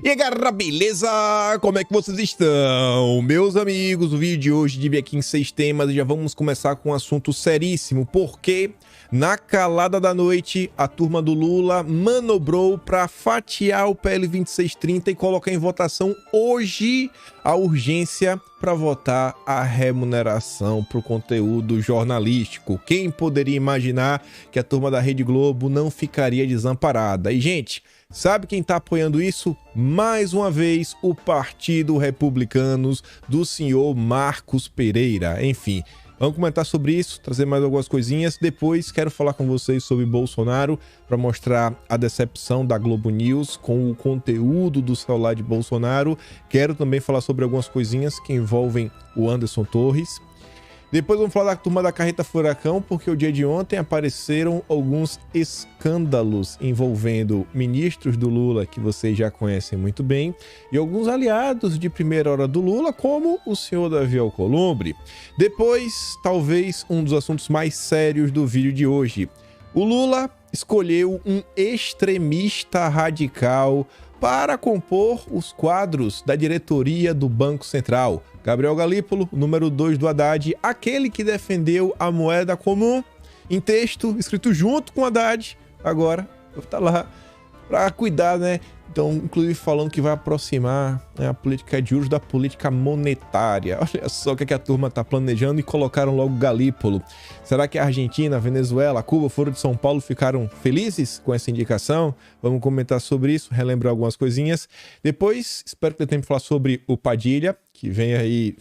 E aí, galera, beleza? Como é que vocês estão? Meus amigos, o vídeo de hoje divide aqui em 6 temas e já vamos começar com um assunto seríssimo, porque na calada da noite a turma do Lula manobrou para fatiar o PL 2630 e colocar em votação hoje a urgência para votar a remuneração para o conteúdo jornalístico. Quem poderia imaginar que a turma da Rede Globo não ficaria desamparada? E, gente, sabe quem está apoiando isso? Mais uma vez, o Partido Republicanos do senhor Marcos Pereira. Enfim, vamos comentar sobre isso, trazer mais algumas coisinhas. Depois, quero falar com vocês sobre Bolsonaro para mostrar a decepção da Globo News com o conteúdo do celular de Bolsonaro. Quero também falar sobre algumas coisinhas que envolvem o Anderson Torres. Depois vamos falar da turma da Carreta Furacão, porque o dia de ontem apareceram alguns escândalos envolvendo ministros do Lula, que vocês já conhecem muito bem, e alguns aliados de primeira hora do Lula, como o senhor Davi Alcolumbre. Depois, talvez um dos assuntos mais sérios do vídeo de hoje. O Lula escolheu um extremista radical para compor os quadros da diretoria do Banco Central. Gabriel Galípolo, número 2 do Haddad, aquele que defendeu a moeda comum, em texto, escrito junto com o Haddad, agora tá lá para cuidar, né? Então, inclusive falando que vai aproximar, né, a política de juros da política monetária. Olha só o que a turma tá planejando e colocaram logo Galípolo. Será que a Argentina, a Venezuela, a Cuba, o Foro de São Paulo ficaram felizes com essa indicação? Vamos comentar sobre isso, relembrar algumas coisinhas. Depois, espero que dê tempo de falar sobre o Padilha, que vem aí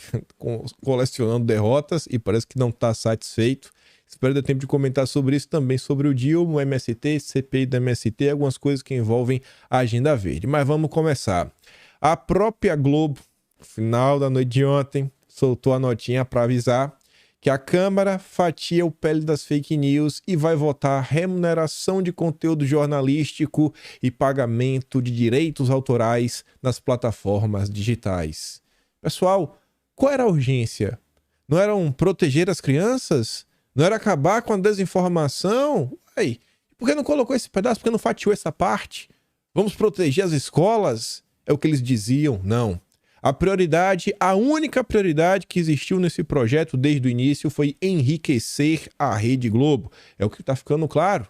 colecionando derrotas e parece que não está satisfeito. Espero ter tempo de comentar sobre isso também, sobre o Dilma, o MST, CPI do MST, algumas coisas que envolvem a Agenda Verde. Mas vamos começar. A própria Globo, no final da noite de ontem, soltou a notinha para avisar que a Câmara fatia o PL das fake news e vai votar remuneração de conteúdo jornalístico e pagamento de direitos autorais nas plataformas digitais. Pessoal, qual era a urgência? Não era proteger as crianças? Não era acabar com a desinformação? Aí, por que não colocou esse pedaço? Por que não fatiou essa parte? Vamos proteger as escolas? É o que eles diziam? Não. A prioridade, a única prioridade que existiu nesse projeto desde o início foi enriquecer a Rede Globo. É o que está ficando claro.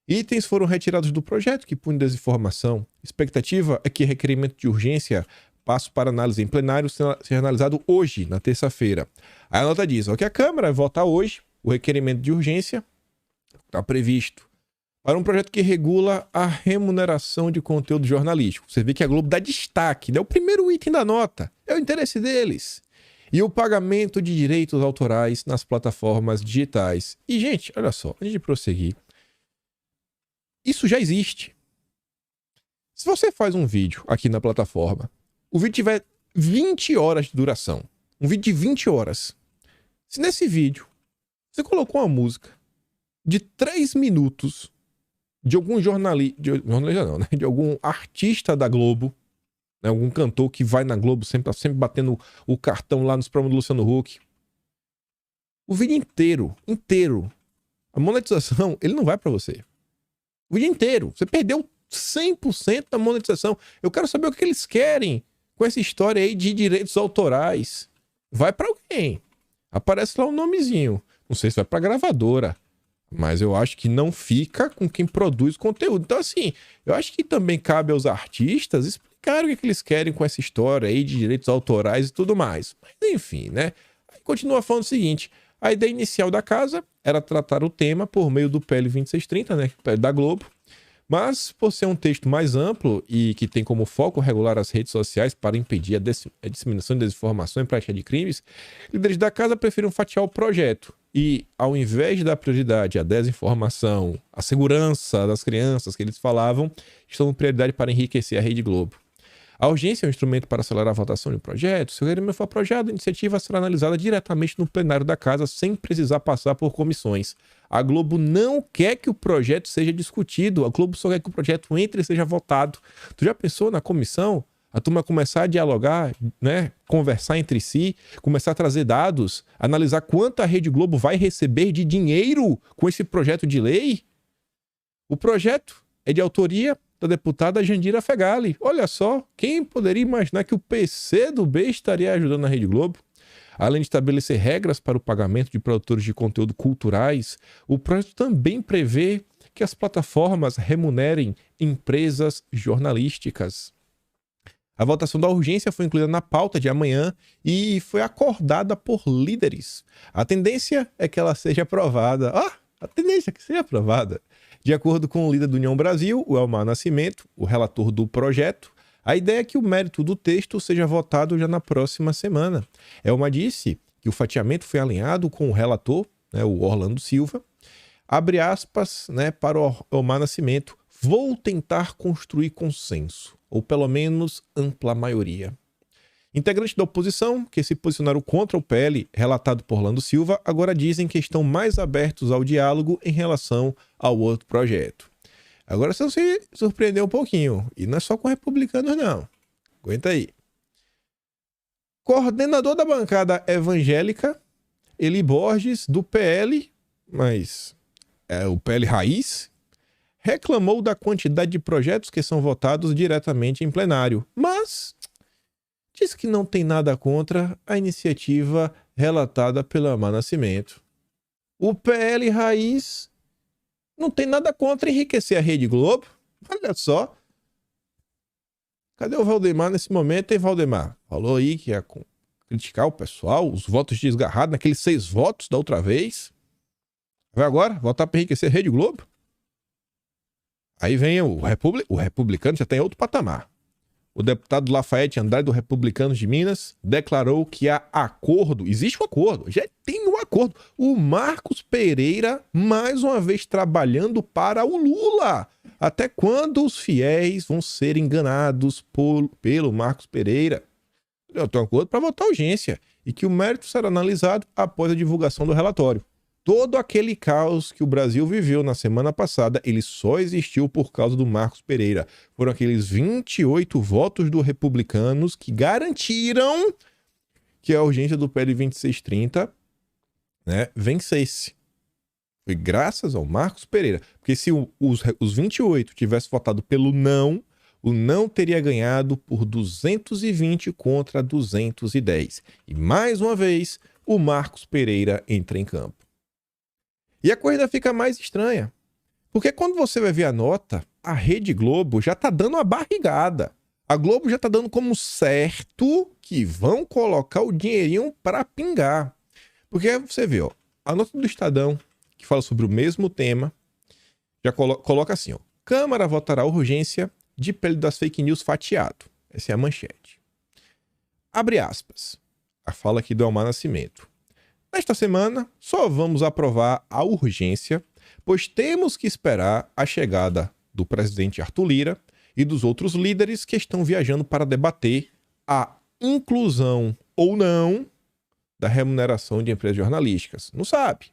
Itens foram retirados do projeto que punham desinformação. Expectativa é que requerimento de urgência passo para análise em plenário ser analisado hoje, na terça-feira. Aí a nota diz que a Câmara vai votar hoje o requerimento de urgência, está previsto, para um projeto que regula a remuneração de conteúdo jornalístico. Você vê que a Globo dá destaque, é o primeiro item da nota, é o interesse deles. E o pagamento de direitos autorais nas plataformas digitais. E, gente, olha só, antes de prosseguir, isso já existe. Se você faz um vídeo aqui na plataforma, o vídeo tiver 20 horas de duração, um vídeo de 20 horas, se nesse vídeo você colocou uma música de 3 minutos de algum jornalista não, né? De algum artista da Globo, né? Algum cantor que vai na Globo, sempre batendo o cartão lá nos programas do Luciano Huck. O vídeo inteiro, a monetização, ele não vai para você. O vídeo inteiro, você perdeu 100% da monetização. Eu quero saber o que eles querem com essa história aí de direitos autorais. Vai para alguém. Aparece lá um nomezinho. Não sei se vai para gravadora, mas eu acho que não fica com quem produz conteúdo. Então, assim, eu acho que também cabe aos artistas explicarem o que eles querem com essa história aí de direitos autorais e tudo mais. Mas, enfim, né? Aí continua falando o seguinte: a ideia inicial da casa era tratar o tema por meio do PL 2630, né? PL da Globo. Mas, por ser um texto mais amplo e que tem como foco regular as redes sociais para impedir a disseminação de desinformação e prática de crimes, líderes da casa preferiram fatiar o projeto e, ao invés de dar prioridade à desinformação, à segurança das crianças que eles falavam, estão dando prioridade para enriquecer a Rede Globo. A urgência é um instrumento para acelerar a votação de um projeto. Se o requerimento for aprovado, a iniciativa será analisada diretamente no plenário da casa, sem precisar passar por comissões. A Globo não quer que o projeto seja discutido. A Globo só quer que o projeto entre e seja votado. Tu já pensou na comissão? A turma começar a dialogar, né? Conversar entre si, começar a trazer dados, analisar quanto a Rede Globo vai receber de dinheiro com esse projeto de lei? O projeto é de autoria da deputada Jandira Fegali. Olha só, quem poderia imaginar que o PCdoB estaria ajudando a Rede Globo? Além de estabelecer regras para o pagamento de produtores de conteúdo culturais, o projeto também prevê que as plataformas remunerem empresas jornalísticas. A votação da urgência foi incluída na pauta de amanhã e foi acordada por líderes. A tendência é que ela seja aprovada. A tendência é que seja aprovada. De acordo com o líder do União Brasil, o Elmar Nascimento, o relator do projeto, a ideia é que o mérito do texto seja votado já na próxima semana. Elmar disse que o fatiamento foi alinhado com o relator, o Orlando Silva. Abre aspas, para o Elmar Nascimento. Vou tentar construir consenso, ou pelo menos ampla maioria. Integrantes da oposição, que se posicionaram contra o PL, relatado por Orlando Silva, agora dizem que estão mais abertos ao diálogo em relação ao outro projeto. Agora você se surpreendeu um pouquinho, e não é só com republicanos não. Aguenta aí. Coordenador da bancada evangélica, Eli Borges, do PL, mas é o PL Raiz, reclamou da quantidade de projetos que são votados diretamente em plenário, mas diz que não tem nada contra a iniciativa relatada pelo Elmar Nascimento. O PL Raiz não tem nada contra enriquecer a Rede Globo. Olha só. Cadê o Valdemar nesse momento, hein, Valdemar? Falou aí que ia criticar o pessoal, os votos desgarrados, naqueles 6 votos da outra vez. Vai agora votar para enriquecer a Rede Globo? Aí vem o republicano, já tem outro patamar. O deputado Lafayette Andrade, do Republicanos de Minas, declarou que há acordo, existe um acordo, já tem um acordo. O Marcos Pereira, mais uma vez, trabalhando para o Lula. Até quando os fiéis vão ser enganados pelo Marcos Pereira? Eu tenho um acordo para votar urgência e que o mérito será analisado após a divulgação do relatório. Todo aquele caos que o Brasil viveu na semana passada, ele só existiu por causa do Marcos Pereira. Foram aqueles 28 votos dos republicanos que garantiram que a urgência do PL 2630 vencesse. Foi graças ao Marcos Pereira. Porque se os 28 tivessem votado pelo não, o não teria ganhado por 220 contra 210. E mais uma vez, o Marcos Pereira entra em campo. E a corrida fica mais estranha, porque quando você vai ver a nota, a Rede Globo já tá dando uma barrigada. A Globo já tá dando como certo que vão colocar o dinheirinho para pingar. Porque você vê, a nota do Estadão, que fala sobre o mesmo tema, já coloca assim, Câmara votará urgência de PL das fake news fatiado. Essa é a manchete. Abre aspas. A fala aqui do Elmar Nascimento. Nesta semana, só vamos aprovar a urgência, pois temos que esperar a chegada do presidente Arthur Lira e dos outros líderes que estão viajando para debater a inclusão ou não da remuneração de empresas jornalísticas. Não sabe,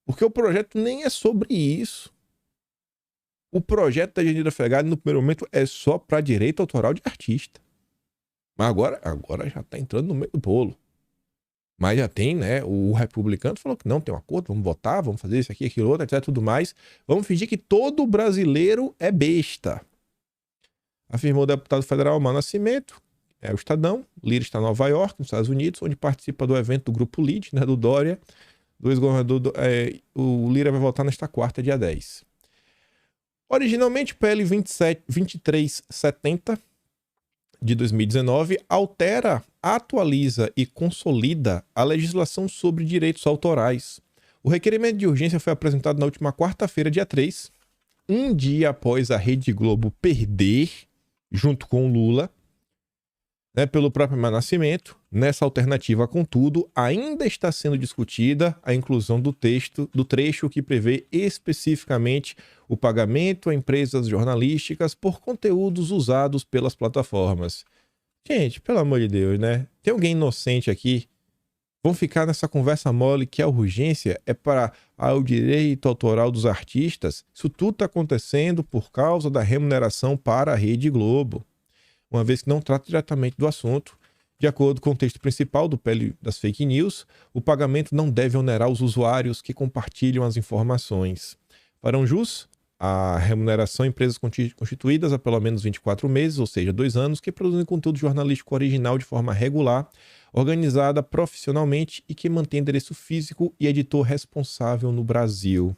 porque o projeto nem é sobre isso. O projeto da Jandira Fegali, no primeiro momento, é só para direito autoral de artista. Mas agora já está entrando no meio do bolo. Mas já tem, o republicano falou que não, tem um acordo, vamos votar, vamos fazer isso aqui, aquilo outro, etc, tudo mais. Vamos fingir que todo brasileiro é besta. Afirmou o deputado federal Elmar Nascimento, o Estadão. Lira está em Nova York, nos Estados Unidos, onde participa do evento do Grupo LID, do Dória, do ex-governador. O Lira vai votar nesta quarta, dia 10. Originalmente, o PL 2370 de 2019 altera, atualiza e consolida a legislação sobre direitos autorais. O requerimento de urgência foi apresentado na última quarta-feira, dia 3, um dia após a Rede Globo perder, junto com o Lula, pelo próprio Elmar Nascimento. Nessa alternativa, contudo, ainda está sendo discutida a inclusão do trecho que prevê especificamente o pagamento a empresas jornalísticas por conteúdos usados pelas plataformas. Gente, pelo amor de Deus, Tem alguém inocente aqui? Vão ficar nessa conversa mole que a urgência é para o direito autoral dos artistas? Isso tudo está acontecendo por causa da remuneração para a Rede Globo, uma vez que não trata diretamente do assunto. De acordo com o texto principal do PL das fake news, o pagamento não deve onerar os usuários que compartilham as informações. Farão jus a remuneração a empresas constituídas há pelo menos 24 meses, ou seja, 2 anos, que produzem conteúdo jornalístico original de forma regular, organizada profissionalmente e que mantém endereço físico e editor responsável no Brasil.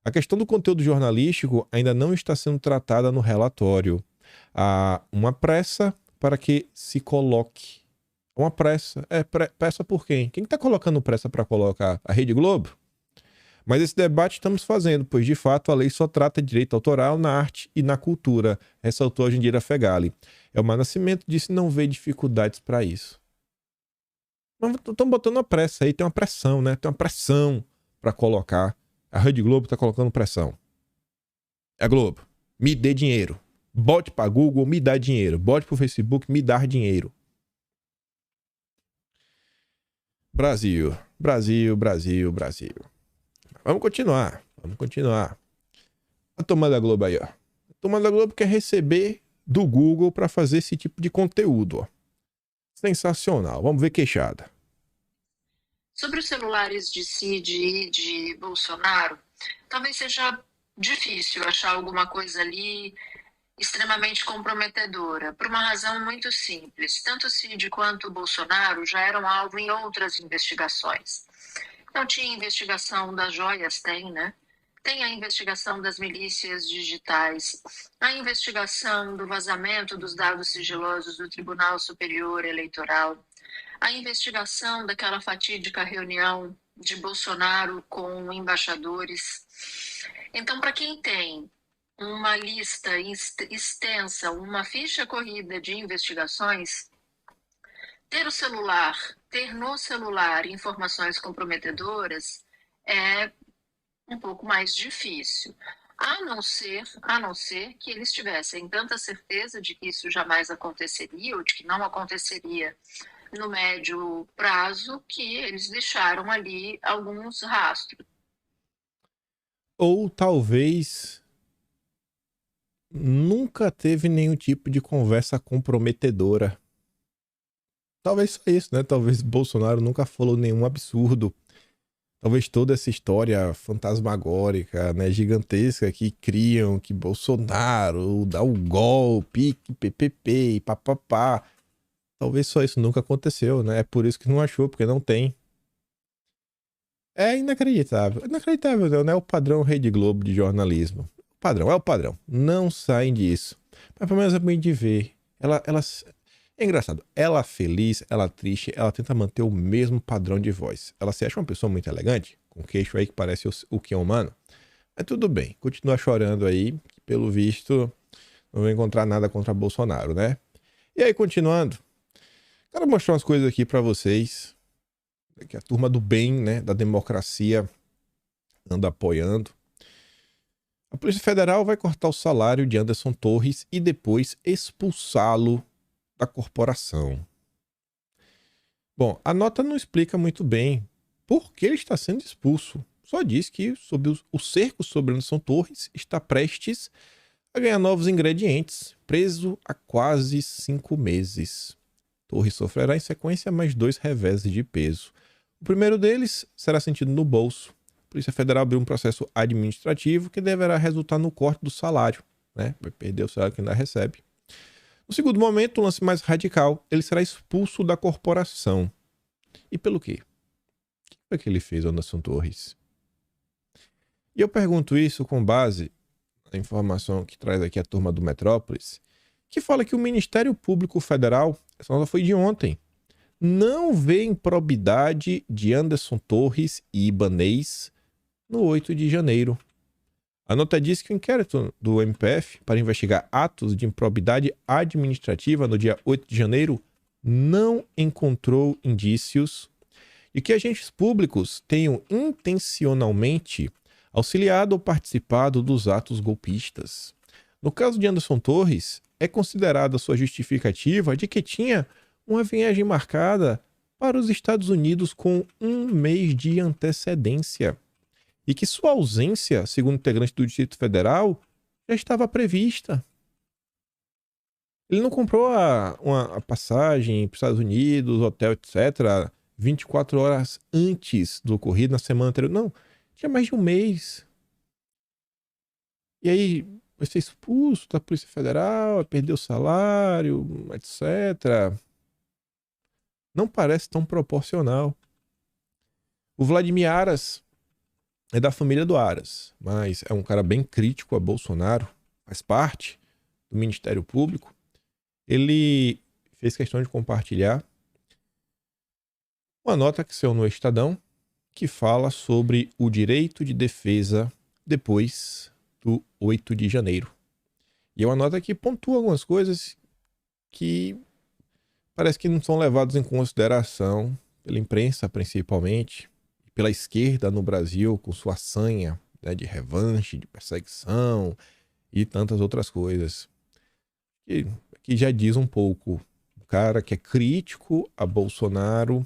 A questão do conteúdo jornalístico ainda não está sendo tratada no relatório. Há uma pressa para que se coloque. Uma pressa. Pressa por quem? Quem está colocando pressa para colocar? A Rede Globo? Mas esse debate estamos fazendo, pois de fato a lei só trata direito autoral na arte e na cultura, ressaltou a Jandira Fegali. Elmar Nascimento disse não vê dificuldades para isso. Mas estão botando uma pressa aí, tem uma pressão, né? Tem uma pressão para colocar. A Rede Globo está colocando pressão. A Globo, me dê dinheiro. Bote para Google, me dá dinheiro. Bote para o Facebook, me dá dinheiro. Brasil, Brasil, Brasil, Brasil. Vamos continuar. A turma da Globo aí, ó. A turma da Globo quer receber do Google para fazer esse tipo de conteúdo, ó. Sensacional. Vamos ver queixada. Sobre os celulares de Cid e de Bolsonaro, talvez seja difícil achar alguma coisa ali extremamente comprometedora, por uma razão muito simples. Tanto Cid quanto Bolsonaro já eram alvo em outras investigações. Não tinha investigação das joias, tem, né? Tem a investigação das milícias digitais, a investigação do vazamento dos dados sigilosos do Tribunal Superior Eleitoral, a investigação daquela fatídica reunião de Bolsonaro com embaixadores. Então, para quem tem uma lista extensa, uma ficha corrida de investigações, ter no celular informações comprometedoras é um pouco mais difícil. A não ser que eles tivessem tanta certeza de que isso jamais aconteceria, ou de que não aconteceria no médio prazo, que eles deixaram ali alguns rastros. Ou talvez nunca teve nenhum tipo de conversa comprometedora. Talvez só isso, né? Talvez Bolsonaro nunca falou nenhum absurdo. Talvez toda essa história fantasmagórica, né, gigantesca que criam que Bolsonaro dá um golpe, que PPP e papapá. Talvez só isso nunca aconteceu, né? É por isso que não achou, porque não tem. É inacreditável. Inacreditável, não é o padrão Rede Globo de jornalismo. O padrão, é o padrão. Não saem disso. Mas pelo menos é bem de ver. Ela... É engraçado. Ela feliz, ela triste, ela tenta manter o mesmo padrão de voz. Ela se acha uma pessoa muito elegante, com queixo aí que parece o que é humano. Mas tudo bem. Continua chorando aí, que pelo visto não vai encontrar nada contra Bolsonaro, né? E aí, continuando. Quero mostrar umas coisas aqui pra vocês. Que a turma do bem, né, da democracia anda apoiando. A Polícia Federal vai cortar o salário de Anderson Torres e depois expulsá-lo da corporação. Bom, a nota não explica muito bem por que ele está sendo expulso. Só diz que sob o cerco sobre Anderson Torres está prestes a ganhar novos ingredientes, preso há quase 5 meses. Torres sofrerá em sequência mais 2 reveses de peso. O primeiro deles será sentido no bolso. A Polícia Federal abriu um processo administrativo que deverá resultar no corte do salário, né? Vai perder o salário que ainda recebe. No segundo momento, um lance mais radical, ele será expulso da corporação. E pelo quê? O que foi que ele fez, Anderson Torres? E eu pergunto isso com base na informação que traz aqui a turma do Metrópolis, que fala que o Ministério Público Federal, essa nota foi de ontem, não vê improbidade de Anderson Torres e Ibanez no 8 de janeiro. A nota diz que o inquérito do MPF para investigar atos de improbidade administrativa no dia 8 de janeiro não encontrou indícios de que agentes públicos tenham intencionalmente auxiliado ou participado dos atos golpistas. No caso de Anderson Torres, é considerada sua justificativa de que tinha uma viagem marcada para os Estados Unidos com 1 mês de antecedência. E que sua ausência, segundo integrante do Distrito Federal, já estava prevista. Ele não comprou uma passagem para os Estados Unidos, hotel, etc., 24 horas antes do ocorrido, na semana anterior. Não, tinha mais de 1 mês. E aí vai ser expulso da Polícia Federal, vai perder o salário, etc. Não parece tão proporcional. O Vladimir Aras é da família do Aras, mas é um cara bem crítico a Bolsonaro, faz parte do Ministério Público. Ele fez questão de compartilhar uma nota que saiu no Estadão que fala sobre o direito de defesa depois do 8 de janeiro. E é uma nota que pontua algumas coisas que parece que não são levadas em consideração pela imprensa, principalmente, pela esquerda no Brasil, com sua sanha, né, de revanche, de perseguição e tantas outras coisas. E que já diz um pouco. O cara que é crítico a Bolsonaro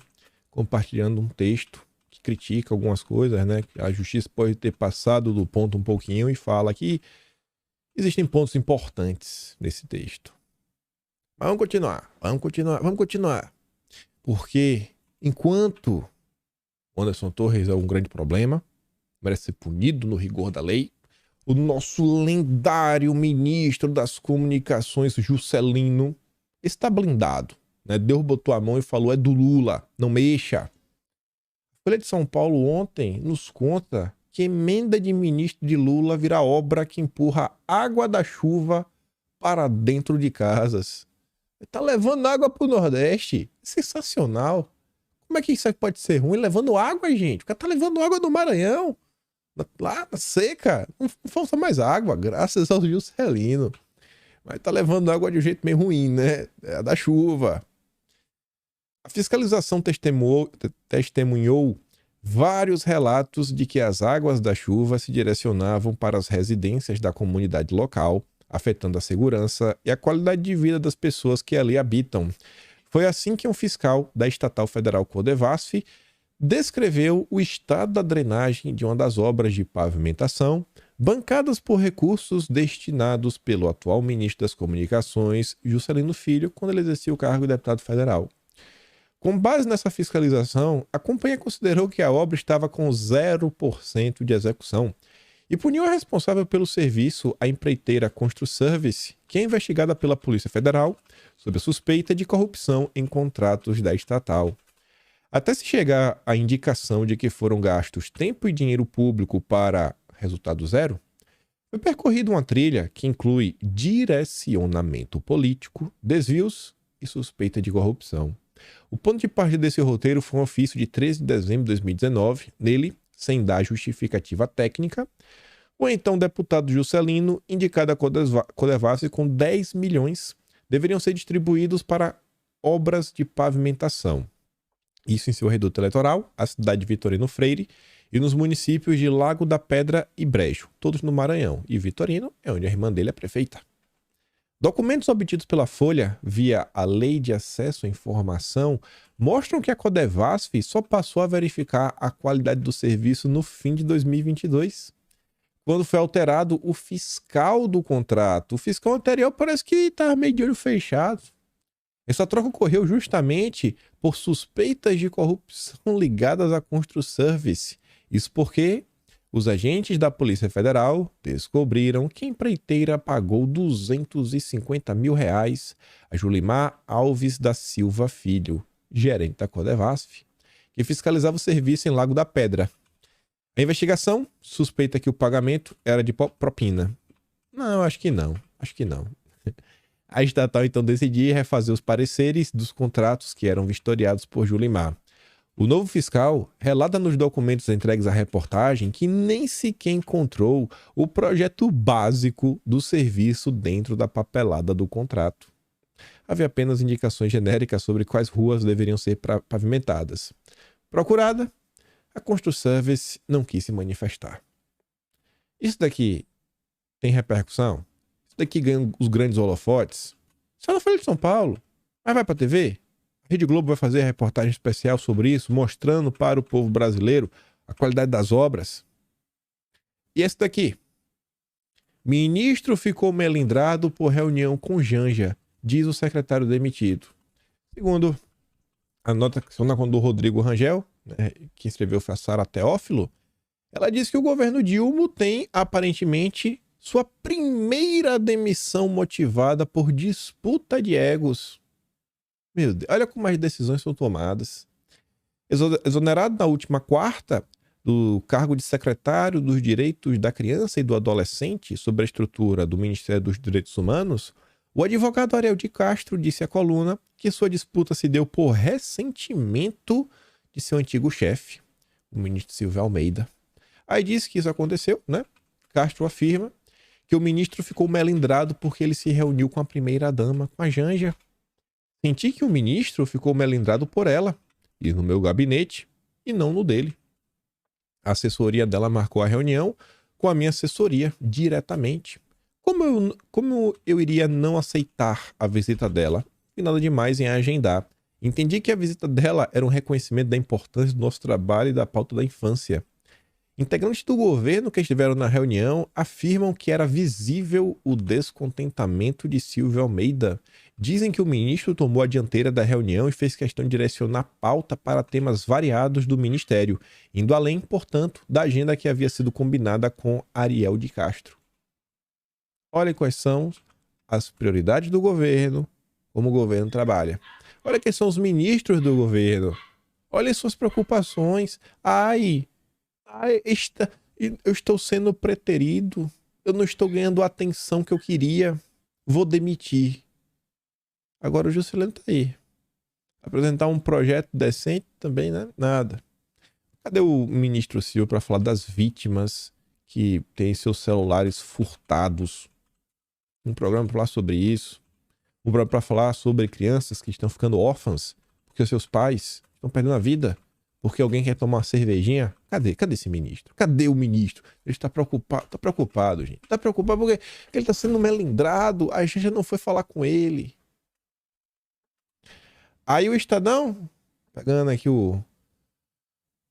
compartilhando um texto que critica algumas coisas, né? A justiça pode ter passado do ponto um pouquinho e fala que existem pontos importantes nesse texto. Mas vamos continuar. Porque enquanto Anderson Torres é um grande problema, merece ser punido no rigor da lei, o nosso lendário ministro das comunicações, Juscelino, está blindado, né? Deus botou a mão e falou, é do Lula, não mexa. A Folha de São Paulo ontem nos conta que emenda de ministro de Lula vira obra que empurra água da chuva para dentro de casas. Tá levando água pro Nordeste. Sensacional. Como é que isso pode ser ruim? Levando água, gente. O cara tá levando água do Maranhão. Lá na seca. Não falta mais água, graças ao Juscelino. Mas tá levando água de um jeito meio ruim, né? É a da chuva. A fiscalização testemunhou vários relatos de que as águas da chuva se direcionavam para as residências da comunidade local, afetando a segurança e a qualidade de vida das pessoas que ali habitam. Foi assim que um fiscal da estatal federal Codevasf descreveu o estado da drenagem de uma das obras de pavimentação, bancadas por recursos destinados pelo atual ministro das Comunicações, Juscelino Filho, quando ele exercia o cargo de deputado federal. Com base nessa fiscalização, a companhia considerou que a obra estava com 0% de execução e puniu a responsável pelo serviço, a empreiteira Construservice, que é investigada pela Polícia Federal sob a suspeita de corrupção em contratos da estatal. Até se chegar à indicação de que foram gastos tempo e dinheiro público para resultado zero, foi percorrida uma trilha que inclui direcionamento político, desvios e suspeita de corrupção. O ponto de partida desse roteiro foi um ofício de 13 de dezembro de 2019. Nele, sem dar justificativa técnica, o então deputado Juscelino, indicado a Codevasf com 10 milhões, deveriam ser distribuídos para obras de pavimentação. Isso em seu reduto eleitoral, a cidade de Vitorino Freire, e nos municípios de Lago da Pedra e Brejo, todos no Maranhão. E Vitorino é onde a irmã dele é prefeita. Documentos obtidos pela Folha via a Lei de Acesso à Informação mostram que a Codevasf só passou a verificar a qualidade do serviço no fim de 2022, quando foi alterado o fiscal do contrato. O fiscal anterior parece que estava meio de olho fechado. Essa troca ocorreu justamente por suspeitas de corrupção ligadas à Construservice. Isso porque os agentes da Polícia Federal descobriram que a empreiteira pagou R$250 mil a Julimar Alves da Silva Filho, gerente da Codevasf, que fiscalizava o serviço em Lago da Pedra. A investigação suspeita que o pagamento era de propina. Não, acho que não. A estatal então decidiu refazer os pareceres dos contratos que eram vistoriados por Julimar. O novo fiscal relata nos documentos entregues à reportagem que nem sequer encontrou o projeto básico do serviço dentro da papelada do contrato. Havia apenas indicações genéricas sobre quais ruas deveriam ser pavimentadas. Procurada, a Construservice não quis se manifestar. Isso daqui tem repercussão? Isso daqui ganha os grandes holofotes? Só na Folha de São Paulo. Mas vai para a TV? A Rede Globo vai fazer reportagem especial sobre isso, mostrando para o povo brasileiro a qualidade das obras. E esse daqui. Ministro ficou melindrado por reunião com Janja, diz o secretário demitido. Segundo a nota do Rodrigo Rangel, né, que escreveu foi a Sara Teófilo, ela diz que o governo Dilma tem, aparentemente, Sua primeira demissão motivada por disputa de egos. Meu Deus, olha como as decisões são tomadas. Exonerado na última quarta do cargo de secretário dos Direitos da Criança e do Adolescente sobre a estrutura do Ministério dos Direitos Humanos, o advogado Ariel de Castro disse à coluna que sua disputa se deu por ressentimento de seu antigo chefe, o ministro Silvio Almeida. Aí disse que isso aconteceu, né? Castro afirma que o ministro ficou melindrado porque ele se reuniu com a primeira-dama, com a Janja. Senti que o ministro ficou melindrado por ela, e no meu gabinete, e não no dele. A assessoria dela marcou a reunião com a minha assessoria diretamente. Como eu iria não aceitar a visita dela? E nada demais em agendar. Entendi que a visita dela era um reconhecimento da importância do nosso trabalho e da pauta da infância. Integrantes do governo que estiveram na reunião afirmam que era visível o descontentamento de Silvio Almeida. Dizem que o ministro tomou a dianteira da reunião e fez questão de direcionar pauta para temas variados do ministério, indo além, portanto, da agenda que havia sido combinada com Ariel de Castro. Olha quais são as prioridades do governo, como o governo trabalha. Olha quem são os ministros do governo. Olha suas preocupações. Eu estou sendo preterido. Eu não estou ganhando a atenção que eu queria. Vou demitir. Agora o Juscelino tá aí. Apresentar um projeto decente também, né? Nada. Cadê o ministro Silvio para falar das vítimas que têm seus celulares furtados? Um programa para falar sobre isso. Um programa para falar sobre crianças que estão ficando órfãs porque os seus pais estão perdendo a vida. Porque alguém quer tomar uma cervejinha? Cadê esse ministro? Cadê o ministro? Ele está preocupado, gente. Está preocupado porque ele está sendo melindrado. A gente não foi falar com ele. Aí o Estadão, pegando aqui o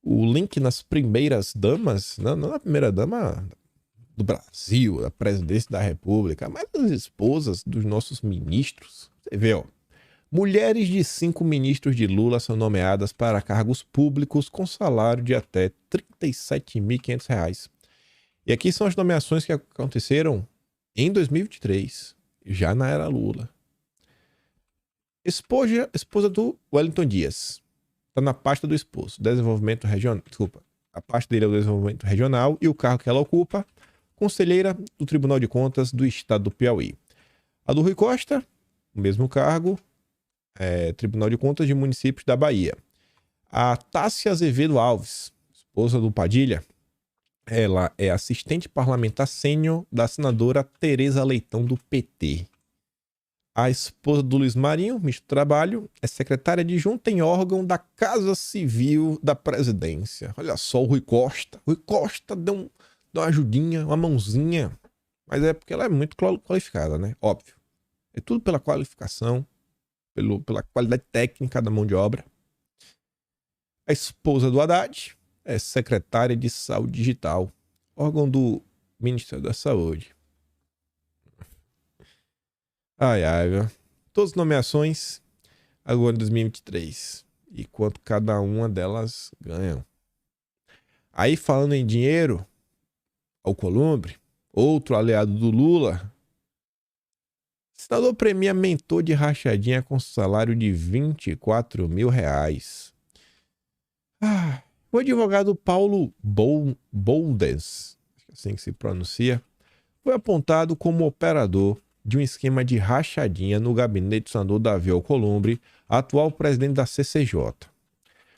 link nas primeiras damas, não na primeira dama do Brasil, da presidência da República, mas as esposas dos nossos ministros. Você vê, ó. Mulheres de 5 ministros de Lula são nomeadas para cargos públicos com salário de até R$ 37.500. E aqui são as nomeações que aconteceram em 2023, já na era Lula. Esposa do Wellington Dias. Está na pasta do esposo. Desenvolvimento regional. Desculpa. A pasta dele é o desenvolvimento regional e o cargo que ela ocupa, conselheira do Tribunal de Contas do Estado do Piauí. A do Rui Costa, o mesmo cargo, Tribunal de Contas de Municípios da Bahia. A Tássia Azevedo Alves, esposa do Padilha, ela é assistente parlamentar sênior da senadora Tereza Leitão, do PT. A esposa do Luiz Marinho, ministro do Trabalho, é secretária adjunta em órgão da Casa Civil da Presidência. Olha só o Rui Costa. Rui Costa deu uma ajudinha, uma mãozinha. Mas é porque ela é muito qualificada, né? Óbvio. É tudo pela qualificação, pela qualidade técnica da mão de obra. A esposa do Haddad é secretária de Saúde Digital, órgão do Ministério da Saúde. Viu? Todas as nomeações agora em 2023. E quanto cada uma delas ganham. Aí, falando em dinheiro, Alcolumbre, outro aliado do Lula, senador premia mentor de rachadinha com salário de R$24 mil. O advogado Paulo Boldens, assim que se pronuncia, foi apontado como operador de um esquema de rachadinha no gabinete do senador Davi Alcolumbre, atual presidente da CCJ.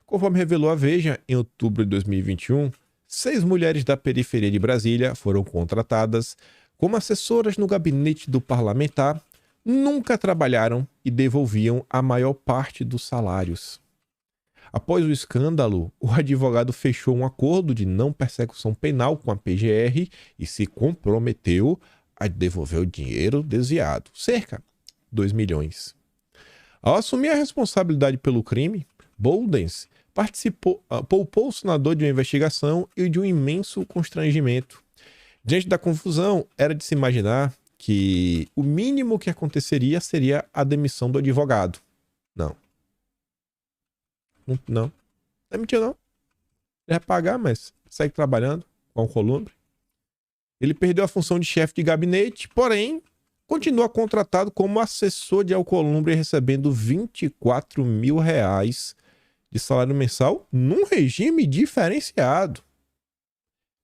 Conforme revelou a Veja, em outubro de 2021, 6 mulheres da periferia de Brasília foram contratadas como assessoras no gabinete do parlamentar, nunca trabalharam e devolviam a maior parte dos salários. Após o escândalo, o advogado fechou um acordo de não persecução penal com a PGR e se comprometeu a devolver o dinheiro desviado, cerca de 2 milhões. Ao assumir a responsabilidade pelo crime, Boldens poupou o senador de uma investigação e de um imenso constrangimento. Diante da confusão, era de se imaginar que o mínimo que aconteceria seria a demissão do advogado. Não demitiu não. Ele vai pagar, mas segue trabalhando com o Alcolumbre. Ele perdeu a função de chefe de gabinete, porém, continua contratado como assessor de Alcolumbre, recebendo R$ 24 mil de salário mensal num regime diferenciado.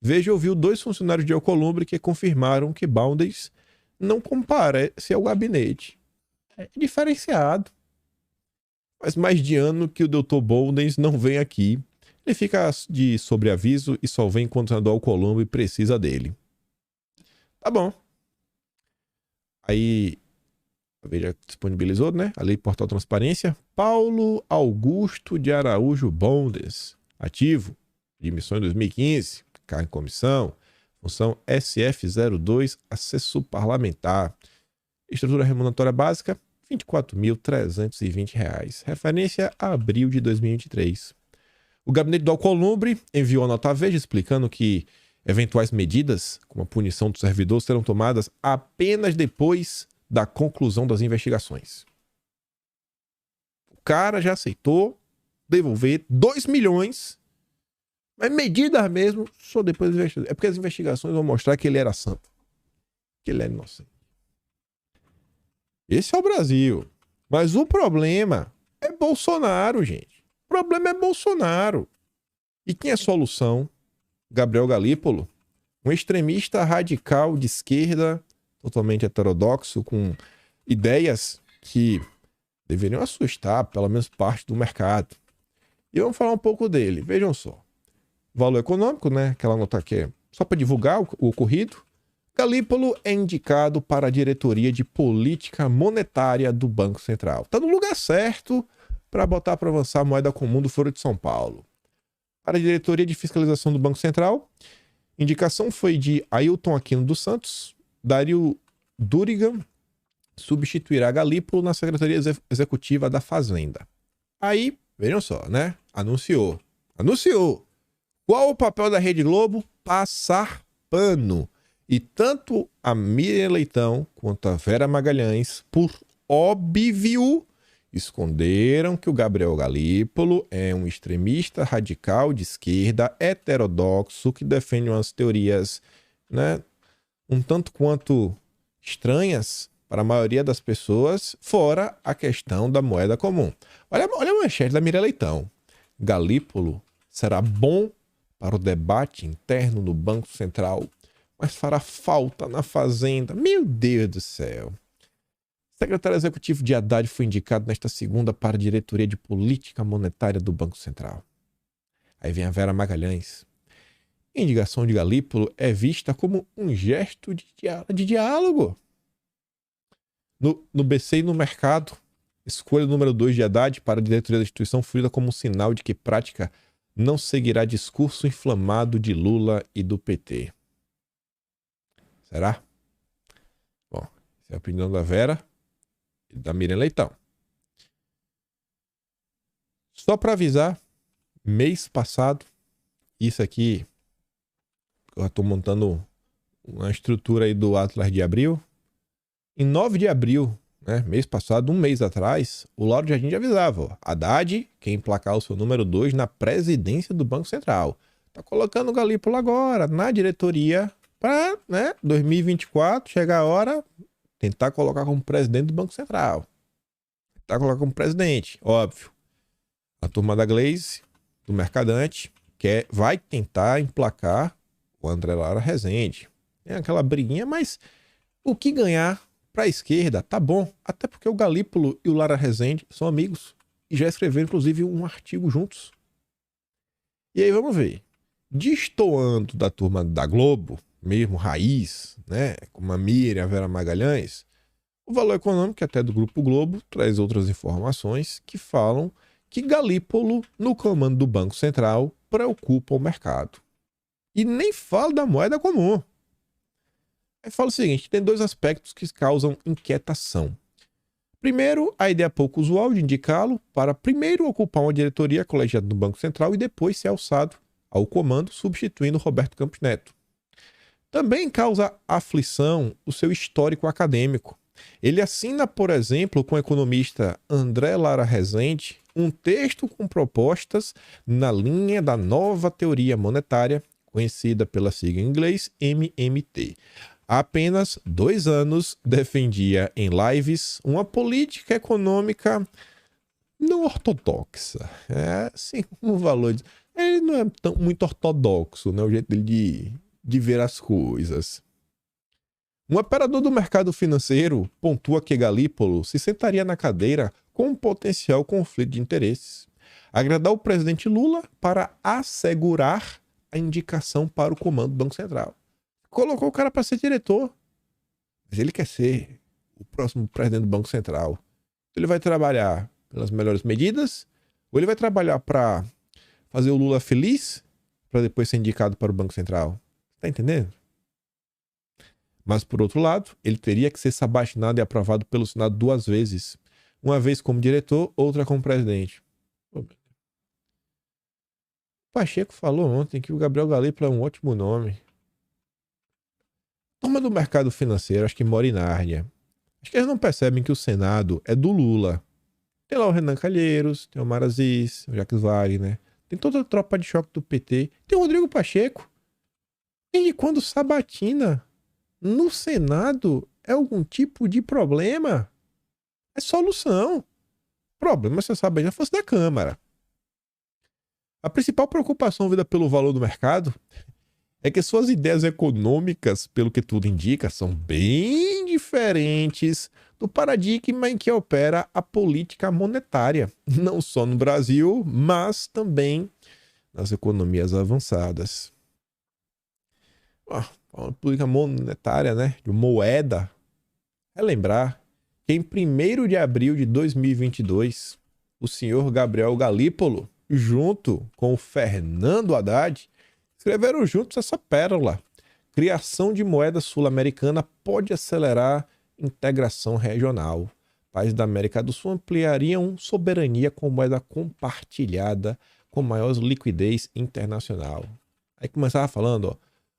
Veja, ouviu 2 funcionários de Alcolumbre que confirmaram que Baldes não comparece ao gabinete. É diferenciado. Faz mais de ano que o Dr. Baldes não vem aqui. Ele fica de sobreaviso e só vem quando o senador Alcolumbre precisa dele. Tá bom. Aí, a Veja disponibilizou, né? A Lei Portal Transparência. Paulo Augusto de Araújo Baldes, ativo, de missão em 2015, cargo em comissão, função SF02, assessor parlamentar. Estrutura remuneratória básica, R$ 24.320. Referência a abril de 2023. O gabinete do Alcolumbre enviou a nota à Veja explicando que eventuais medidas, como a punição do servidor, serão tomadas apenas depois da conclusão das investigações. O cara já aceitou devolver 2 milhões, mas medidas mesmo só depois das investigações. É porque as investigações vão mostrar que ele era santo, que ele era inocente. Esse é o Brasil. Mas o problema é Bolsonaro, gente. O problema é Bolsonaro. E quem é a solução? Gabriel Galípolo, um extremista radical de esquerda, totalmente heterodoxo, com ideias que deveriam assustar pelo menos parte do mercado. E vamos falar um pouco dele. Vejam só. Valor econômico, né? Aquela nota que é só para divulgar o ocorrido. Galípolo é indicado para a diretoria de política monetária do Banco Central. Está no lugar certo para botar para avançar a moeda comum do Foro de São Paulo. Para a diretoria de fiscalização do Banco Central, indicação foi de Ailton Aquino dos Santos. Dario Durigan substituirá Galípolo na Secretaria Executiva da Fazenda. Aí, vejam só, né? Anunciou. Qual o papel da Rede Globo? Passar pano. E tanto a Miriam Leitão quanto a Vera Magalhães, por óbvio, esconderam que o Gabriel Galípolo é um extremista radical de esquerda, heterodoxo, que defende umas teorias, né, um tanto quanto estranhas para a maioria das pessoas, fora a questão da moeda comum. Olha a manchete da Miriam Leitão. Galípolo será bom para o debate interno do Banco Central, mas fará falta na Fazenda. Meu Deus do céu. O secretário executivo de Haddad foi indicado nesta segunda para a diretoria de política monetária do Banco Central. Aí vem a Vera Magalhães. A indicação de Galípolo é vista como um gesto de diálogo. No BC e no mercado, escolha número 2 de Haddad para a diretoria da instituição foi lida como um sinal de que prática não seguirá discurso inflamado de Lula e do PT. Será? Bom, essa é a opinião da Vera e da Miriam Leitão. Só para avisar, mês passado, isso aqui, eu estou montando uma estrutura aí do Atlas de Abril. Em 9 de abril, né, mês passado, um mês atrás, o Lauro Jardim já avisava, ó, Haddad quer emplacar o seu número 2 na presidência do Banco Central. Tá colocando o Galípolo agora na diretoria para, né, 2024, chegar a hora, tentar colocar como presidente do Banco Central. Tentar colocar como presidente, óbvio. A turma da Glaze, do Mercadante, vai tentar emplacar o André Lara Rezende. Tem aquela briguinha, mas o que ganhar para a esquerda tá bom. Até porque o Galípolo e o Lara Rezende são amigos e já escreveram, inclusive, um artigo juntos. E aí vamos ver. Destoando da turma da Globo, mesmo raiz, né, como a Miriam, a Vera Magalhães, o Valor Econômico, até do Grupo Globo, traz outras informações que falam que Galípolo, no comando do Banco Central, preocupa o mercado. E nem fala da moeda comum. Aí fala o seguinte, tem 2 aspectos que causam inquietação. Primeiro, a ideia pouco usual de indicá-lo para primeiro ocupar uma diretoria colegiada do Banco Central e depois ser alçado ao comando, substituindo Roberto Campos Neto. Também causa aflição o seu histórico acadêmico. Ele assina, por exemplo, com o economista André Lara Rezende, um texto com propostas na linha da nova teoria monetária, conhecida pela sigla em inglês MMT. Há apenas 2 anos defendia em lives uma política econômica não ortodoxa. Assim, um valor. Ele não é muito ortodoxo, né? O jeito dele de ver as coisas. Um operador do mercado financeiro pontua que Galípolo se sentaria na cadeira com um potencial conflito de interesses. Agradar o presidente Lula para assegurar a indicação para o comando do Banco Central. Colocou o cara para ser diretor. Mas ele quer ser o próximo presidente do Banco Central. Ele vai trabalhar pelas melhores medidas ou ele vai trabalhar para fazer o Lula feliz para depois ser indicado para o Banco Central? Tá entendendo? Mas, por outro lado, ele teria que ser sabatinado e aprovado pelo Senado 2 vezes. Uma vez como diretor, outra como presidente. O Pacheco falou ontem que o Gabriel Galípolo é um ótimo nome. Turma do mercado financeiro, acho que mora em Nárnia. Acho que eles não percebem que o Senado é do Lula. Tem lá o Renan Calheiros, tem o Omar Aziz, o Jacques Wagner, tem toda a tropa de choque do PT, tem o Rodrigo Pacheco. E quando sabatina no Senado é algum tipo de problema, é solução. Problema, você sabe, já fosse da Câmara. A principal preocupação vista pelo valor do mercado é que suas ideias econômicas, pelo que tudo indica, são bem diferentes do paradigma em que opera a política monetária, não só no Brasil, mas também nas economias avançadas. A política monetária, né, de moeda, é lembrar que em 1º de abril de 2022, o senhor Gabriel Galípolo, junto com o Fernando Haddad, escreveram juntos essa pérola. Criação de moeda sul-americana pode acelerar integração regional. Países da América do Sul ampliariam soberania com moeda compartilhada com maior liquidez internacional. Aí começava falando, ó,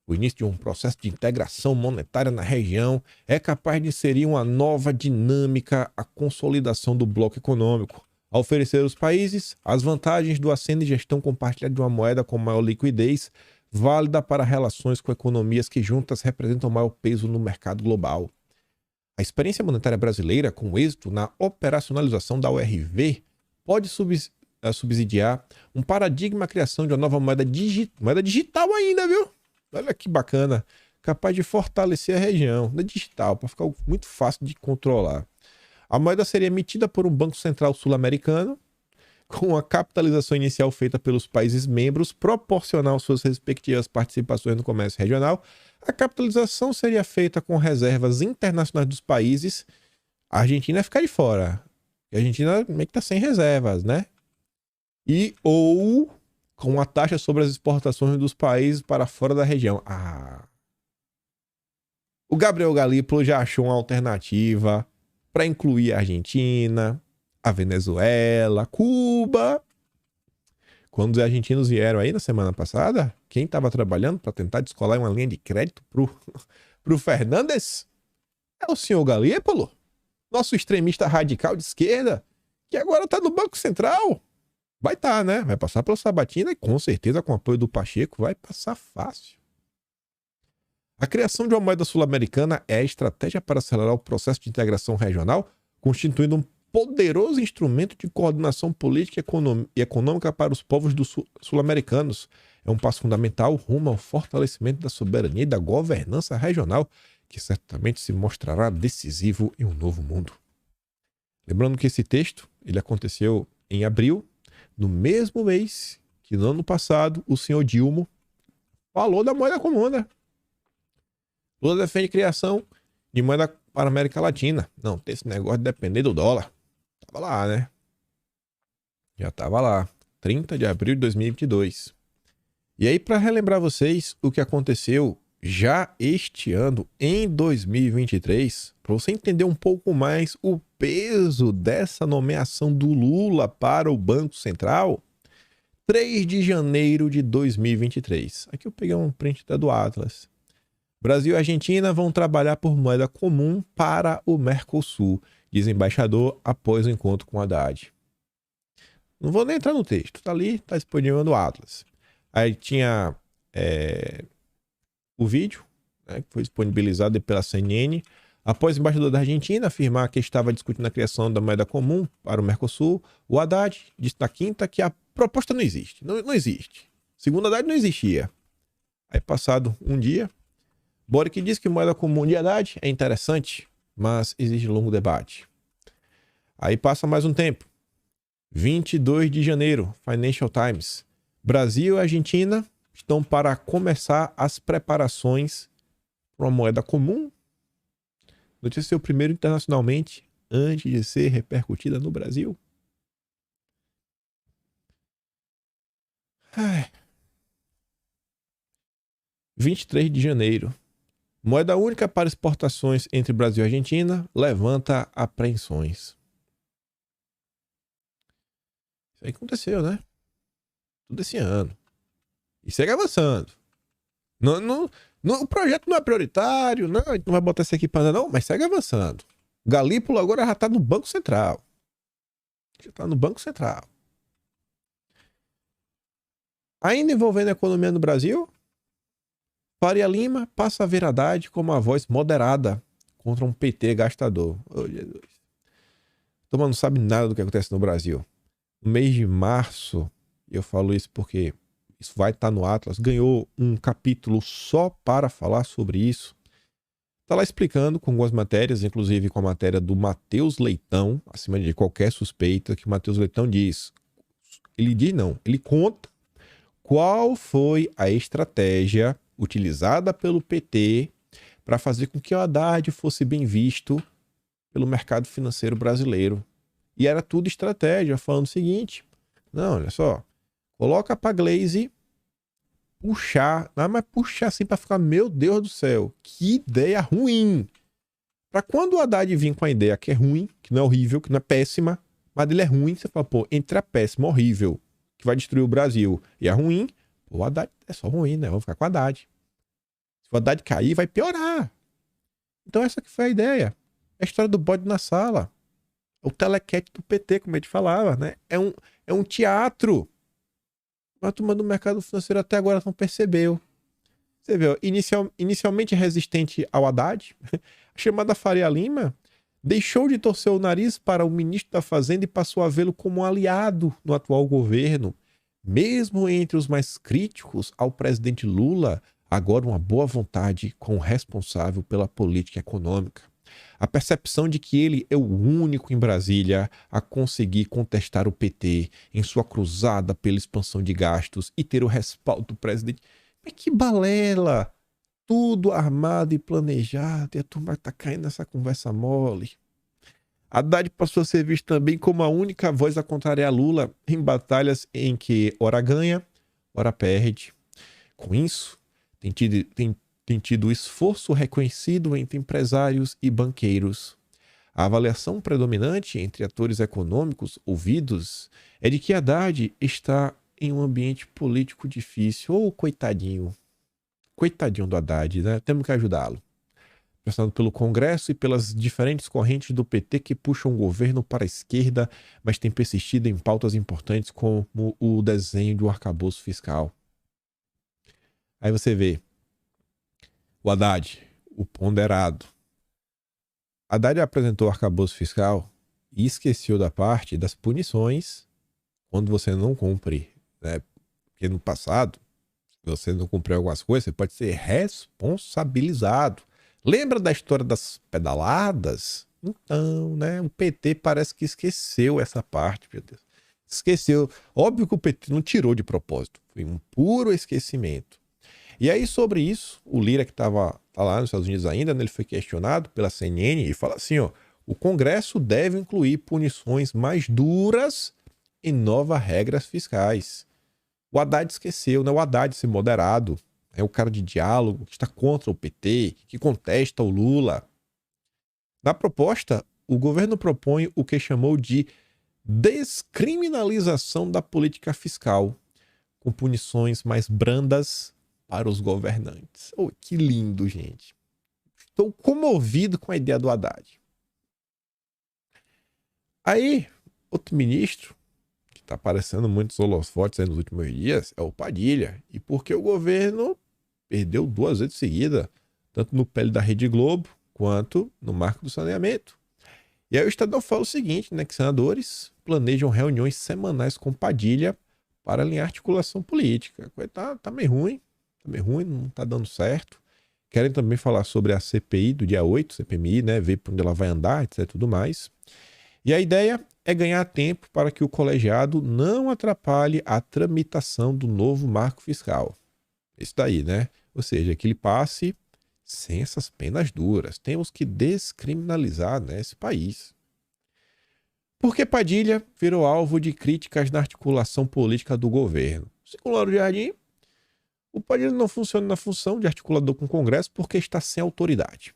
o início de um processo de integração monetária na região é capaz de inserir uma nova dinâmica à consolidação do bloco econômico, a oferecer aos países as vantagens do assento e gestão compartilhada de uma moeda com maior liquidez, válida para relações com economias que juntas representam maior peso no mercado global. A experiência monetária brasileira, com êxito na operacionalização da URV, pode subsidiar um paradigma à criação de uma nova moeda digital ainda, viu? Olha que bacana, capaz de fortalecer a região da digital, para ficar muito fácil de controlar. A moeda seria emitida por um Banco Central sul-americano, com a capitalização inicial feita pelos países membros, proporcional às suas respectivas participações no comércio regional. A capitalização seria feita com reservas internacionais dos países. A Argentina ia ficar de fora. A Argentina meio que está sem reservas, né? Ou com a taxa sobre as exportações dos países para fora da região. O Gabriel Galípolo já achou uma alternativa para incluir a Argentina, a Venezuela, Cuba. Quando os argentinos vieram aí na semana passada, quem estava trabalhando para tentar descolar uma linha de crédito pro Fernandes é o senhor Galípolo, nosso extremista radical de esquerda, que agora está no Banco Central. Vai estar, né? Vai passar pela sabatina e com certeza com o apoio do Pacheco vai passar fácil. A criação de uma moeda sul-americana é a estratégia para acelerar o processo de integração regional, constituindo um poderoso instrumento de coordenação política e econômica para os povos sul-americanos. É um passo fundamental rumo ao fortalecimento da soberania e da governança regional, que certamente se mostrará decisivo em um novo mundo. Lembrando que esse texto ele aconteceu em abril, no mesmo mês que no ano passado o senhor Dilma falou da moeda comum, né? Lula defende criação de moeda para a América Latina. Não, tem esse negócio de depender do dólar. Tava lá, né? Já tava lá. 30 de abril de 2022. E aí, para relembrar vocês o que aconteceu já este ano, em 2023, para você entender um pouco mais o peso dessa nomeação do Lula para o Banco Central, 3 de janeiro de 2023. Aqui eu peguei um print do Atlas. Brasil e Argentina vão trabalhar por moeda comum para o Mercosul, diz embaixador após o encontro com Haddad. Não vou nem entrar no texto, tá ali, tá disponível no Atlas. Aí tinha o vídeo, né, que foi disponibilizado pela CNN, após o embaixador da Argentina afirmar que estava discutindo a criação da moeda comum para o Mercosul, o Haddad disse na quinta que a proposta não existe. Não existe. Segundo Haddad, não existia. Aí, passado um dia, Boric disse que moeda comum de Haddad é interessante, mas exige longo debate. Aí passa mais um tempo. 22 de janeiro, Financial Times. Brasil e Argentina estão para começar as preparações para uma moeda comum. Notícia ser o primeiro internacionalmente antes de ser repercutida no Brasil. 23 de janeiro. Moeda única para exportações entre Brasil e Argentina levanta apreensões. Isso aí aconteceu, né? Tudo esse ano. E segue avançando. O projeto não é prioritário, não, a gente não vai botar isso aqui para não, mas segue avançando. Galípolo agora já está no Banco Central. Já está no Banco Central. Ainda envolvendo a economia no Brasil, Faria Lima passa a ver Haddad como a voz moderada contra um PT gastador. Oh, Jesus. Turma não sabe nada do que acontece no Brasil. No mês de março, eu falo isso porque isso vai estar no Atlas, ganhou um capítulo só para falar sobre isso. Está lá explicando com algumas matérias, inclusive com a matéria do Matheus Leitão, acima de qualquer suspeita, que o Matheus Leitão diz. Ele conta qual foi a estratégia utilizada pelo PT para fazer com que o Haddad fosse bem visto pelo mercado financeiro brasileiro. E era tudo estratégia, falando o seguinte: não, olha só, coloca para Glaze puxar, não, mas puxar assim para ficar, meu Deus do céu, que ideia ruim. Para quando o Haddad vir com a ideia que é ruim, que não é horrível, que não é péssima, mas ele é ruim, você fala, pô, entre a péssima, horrível, que vai destruir o Brasil, e a ruim, o Haddad é só ruim, né? Vamos ficar com o Haddad. Se o Haddad cair, vai piorar. Então essa que foi a ideia. É a história do bode na sala. O telequete do PT, como a gente falava, né? É um teatro. Mas a turma do mercado financeiro até agora não percebeu. Você vê, inicialmente resistente ao Haddad, a chamada Faria Lima deixou de torcer o nariz para o ministro da Fazenda e passou a vê-lo como um aliado no atual governo. Mesmo entre os mais críticos ao presidente Lula, agora uma boa vontade com o responsável pela política econômica. A percepção de que ele é o único em Brasília a conseguir contestar o PT em sua cruzada pela expansão de gastos e ter o respaldo do presidente. Mas que balela! Tudo armado e planejado, e a turma está caindo nessa conversa mole. Haddad passou a ser visto também como a única voz a contrariar Lula em batalhas em que ora ganha, ora perde. Com isso, tem tido esforço reconhecido entre empresários e banqueiros. A avaliação predominante entre atores econômicos ouvidos é de que Haddad está em um ambiente político difícil. Ô, coitadinho. Coitadinho do Haddad, né? Temos que ajudá-lo. Pressionado pelo Congresso e pelas diferentes correntes do PT que puxam o governo para a esquerda, mas tem persistido em pautas importantes como o desenho de um arcabouço fiscal. Aí você vê o Haddad, o ponderado. Haddad apresentou o arcabouço fiscal e esqueceu da parte das punições quando você não cumpre, né? Porque no passado, se você não cumpriu algumas coisas, você pode ser responsabilizado. Lembra da história das pedaladas? Então, né? O PT parece que esqueceu essa parte, meu Deus. Esqueceu. Óbvio que o PT não tirou de propósito. Foi um puro esquecimento. E aí, sobre isso, o Lira, que tá lá nos Estados Unidos ainda, né, ele foi questionado pela CNN e fala assim, ó, o Congresso deve incluir punições mais duras e novas regras fiscais. O Haddad esqueceu, né? O Haddad, esse moderado, é o cara de diálogo, que está contra o PT, que contesta o Lula. Na proposta, o governo propõe o que chamou de descriminalização da política fiscal, com punições mais brandas para os governantes. Oh, que lindo, gente. Estou comovido com a ideia do Haddad. Aí, outro ministro, que tá aparecendo muitos holofotes aí nos últimos dias é o Padilha. E porque o governo perdeu 2 vezes seguida, tanto no pele da Rede Globo quanto no marco do saneamento. E aí o Estadão fala o seguinte, né, que senadores planejam reuniões semanais com Padilha para alinhar articulação política. Tá meio ruim, não tá dando certo. Querem também falar sobre a CPI do dia 8, CPMI, né, ver para onde ela vai andar, etc, tudo mais. E a ideia é ganhar tempo para que o colegiado não atrapalhe a tramitação do novo marco fiscal. Isso daí, né? Ou seja, que ele passe sem essas penas duras. Temos que descriminalizar, né, esse país. Porque Padilha virou alvo de críticas na articulação política do governo. Segundo Lauro Jardim, o Padilha não funciona na função de articulador com o Congresso porque está sem autoridade.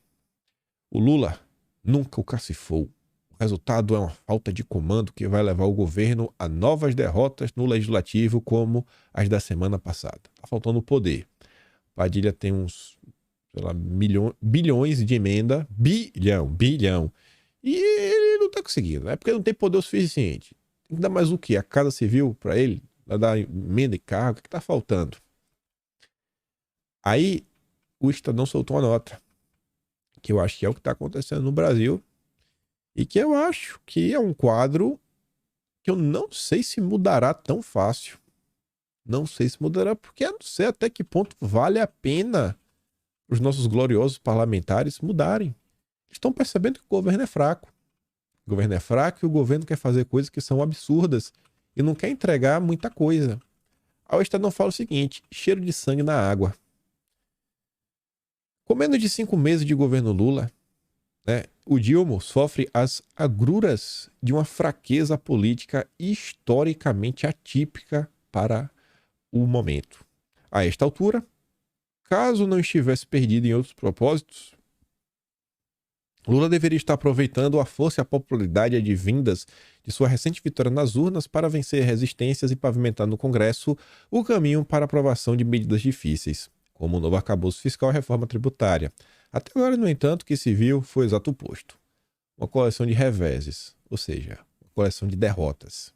O Lula nunca o cacifou. O resultado é uma falta de comando que vai levar o governo a novas derrotas no legislativo como as da semana passada. Tá faltando poder. Padilha tem uns, sei lá, bilhões de emenda. Bilhão. E ele não tá conseguindo. É porque não tem poder o suficiente. Tem que dar mais o quê? A Casa Civil para ele? Vai dar emenda e cargo? O que tá faltando? Aí o Estadão soltou uma nota, que eu acho que é o que está acontecendo no Brasil, e que eu acho que é um quadro que eu não sei se mudará tão fácil. Não sei se mudará, porque eu não sei até que ponto vale a pena os nossos gloriosos parlamentares mudarem. Estão percebendo que o governo é fraco. O governo é fraco e o governo quer fazer coisas que são absurdas e não quer entregar muita coisa. Aí o Estadão fala o seguinte: cheiro de sangue na água. Com menos de 5 meses de governo Lula, né, o Dilma sofre as agruras de uma fraqueza política historicamente atípica para o momento. A esta altura, caso não estivesse perdido em outros propósitos, Lula deveria estar aproveitando a força e a popularidade advindas de sua recente vitória nas urnas para vencer resistências e pavimentar no Congresso o caminho para a aprovação de medidas difíceis, como o novo arcabouço fiscal e a reforma tributária. Até agora, no entanto, o que se viu foi o exato oposto. Uma coleção de reveses, ou seja, uma coleção de derrotas.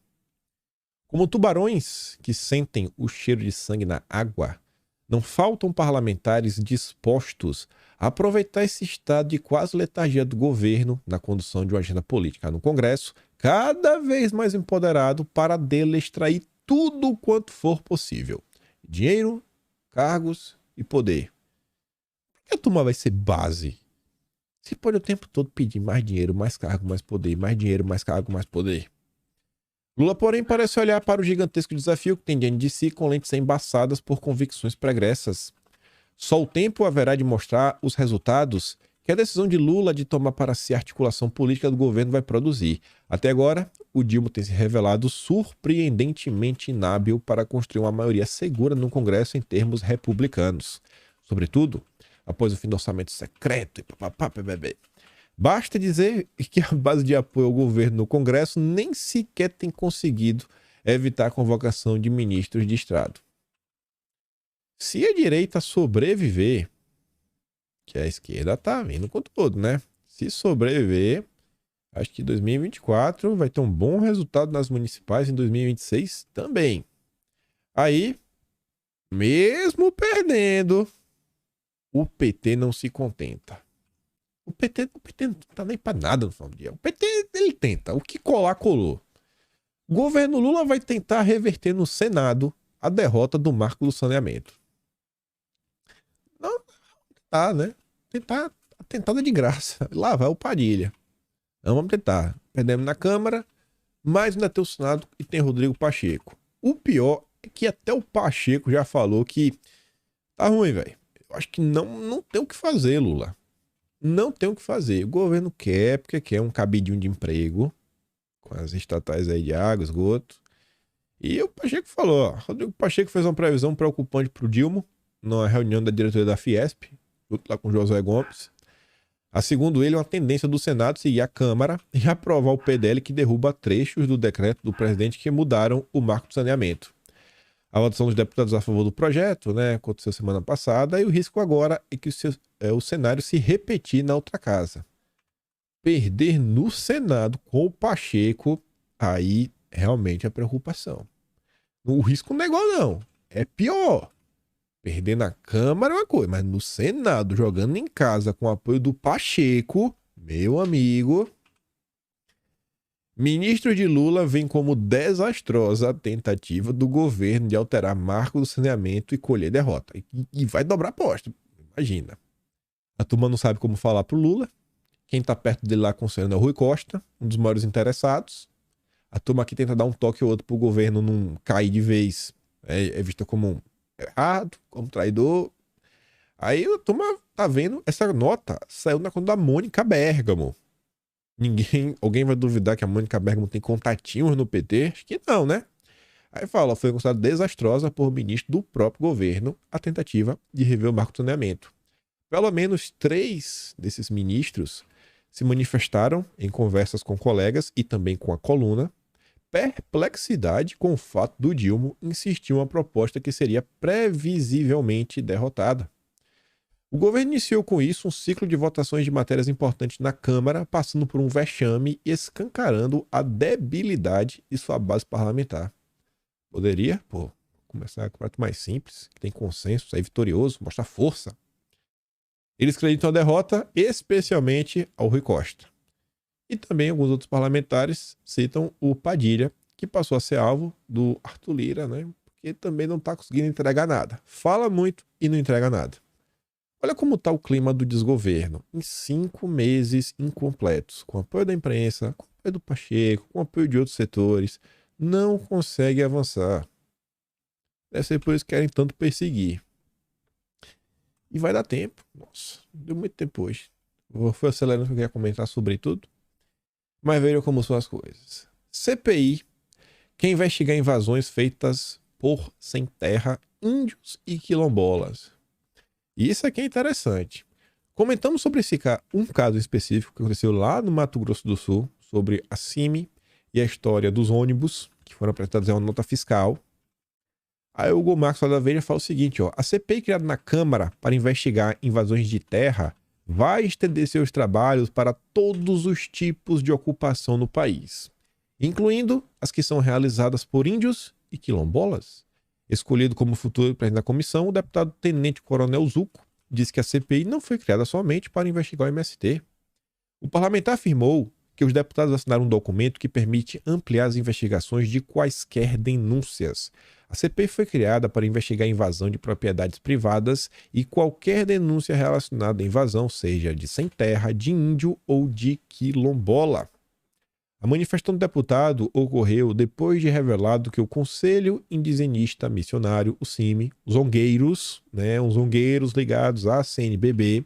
Como tubarões que sentem o cheiro de sangue na água, não faltam parlamentares dispostos a aproveitar esse estado de quase letargia do governo na condução de uma agenda política no Congresso, cada vez mais empoderado para dele extrair tudo quanto for possível. Dinheiro, cargos e poder. Por que a turma vai ser base? Se pode o tempo todo pedir mais dinheiro, mais cargo, mais poder, mais dinheiro, mais cargo, mais poder. Lula, porém, parece olhar para o gigantesco desafio que tem diante de si com lentes embaçadas por convicções pregressas. Só o tempo haverá de mostrar os resultados que a decisão de Lula de tomar para si a articulação política do governo vai produzir. Até agora, o Dilma tem se revelado surpreendentemente inábil para construir uma maioria segura no Congresso em termos republicanos. Sobretudo, após o fim do orçamento secreto e papapá, bebê. Basta dizer que a base de apoio ao governo no Congresso nem sequer tem conseguido evitar a convocação de ministros de Estado. Se a direita sobreviver, que a esquerda tá vindo com tudo, né? Se sobreviver, acho que 2024 vai ter um bom resultado nas municipais, em 2026 também. Aí, mesmo perdendo, o PT não se contenta. O PT não tá nem pra nada no final do dia. O PT, ele tenta. O que colar, colou. O governo Lula vai tentar reverter no Senado a derrota do marco do saneamento. Não, tá, né? Tentar a tentada de graça. Lá vai o Padilha. Não vamos tentar. Perdemos na Câmara, mas ainda tem o Senado e tem Rodrigo Pacheco. O pior é que até o Pacheco já falou que tá ruim, velho. Eu acho que não tem o que fazer, Lula. Não tem o que fazer. O governo quer, porque quer um cabidinho de emprego com as estatais aí de água, esgoto. E o Pacheco falou, ó, Rodrigo Pacheco fez uma previsão preocupante pro Dilma na reunião da diretoria da Fiesp, junto lá com Josué Gomes. A segundo ele, uma tendência do Senado seguir a Câmara e aprovar o PDL que derruba trechos do decreto do presidente que mudaram o marco do saneamento. A votação dos deputados a favor do projeto, né, aconteceu semana passada, e o risco agora é que o cenário se repetir na outra casa. Perder no Senado com o Pacheco, aí realmente a preocupação. O risco não é igual, não. É pior. Perder na Câmara é uma coisa, mas no Senado, jogando em casa com o apoio do Pacheco, meu amigo. Ministro de Lula vem como desastrosa a tentativa do governo de alterar marco do saneamento e colher derrota. E vai dobrar a aposta. Imagina. A turma não sabe como falar pro Lula. Quem tá perto dele lá aconselhando é o Rui Costa, um dos maiores interessados. A turma aqui tenta dar um toque ou outro pro governo não cair de vez. É vista como um errado, como traidor. Aí a turma tá vendo, essa nota saiu na conta da Mônica Bergamo. Alguém vai duvidar que a Mônica Bergamo tem contatinhos no PT? Acho que não, né? Aí fala, foi considerada desastrosa por ministro do próprio governo a tentativa de rever o marco do saneamento. Pelo menos 3 desses ministros se manifestaram em conversas com colegas e também com a coluna, perplexidade com o fato do Dilma insistir em uma proposta que seria previsivelmente derrotada. O governo iniciou com isso um ciclo de votações de matérias importantes na Câmara, passando por um vexame e escancarando a debilidade de sua base parlamentar. Poderia, começar com o prato mais simples, que tem consenso, sair vitorioso, mostrar força. Eles acreditam a derrota, especialmente ao Rui Costa. E também alguns outros parlamentares citam o Padilha, que passou a ser alvo do Arthur Lira, né? Porque também não está conseguindo entregar nada. Fala muito e não entrega nada. Olha como está o clima do desgoverno. Em 5 meses incompletos, com apoio da imprensa, com apoio do Pacheco, com apoio de outros setores, não consegue avançar. Deve ser por isso que querem tanto perseguir. E vai dar tempo. Nossa, deu muito tempo hoje. Fui acelerando porque eu queria comentar sobre tudo. Mas vejam como são as coisas. CPI quer investigar invasões feitas por sem terra, índios e quilombolas. E isso aqui é interessante. Comentamos sobre um caso específico que aconteceu lá no Mato Grosso do Sul, sobre a CIMI e a história dos ônibus, que foram apresentados em uma nota fiscal. Aí o Hugo Marcos da Veja fala o seguinte, a CPI criada na Câmara para investigar invasões de terra vai estender seus trabalhos para todos os tipos de ocupação no país, incluindo as que são realizadas por índios e quilombolas. Escolhido como futuro presidente da comissão, o deputado Tenente Coronel Zuco disse que a CPI não foi criada somente para investigar o MST. O parlamentar afirmou que os deputados assinaram um documento que permite ampliar as investigações de quaisquer denúncias. A CPI foi criada para investigar a invasão de propriedades privadas e qualquer denúncia relacionada à invasão, seja de sem terra, de índio ou de quilombola. A manifestação do deputado ocorreu depois de revelado que o Conselho Indigenista Missionário, o CIMI, os ongueiros, os zongueiros ligados à CNBB,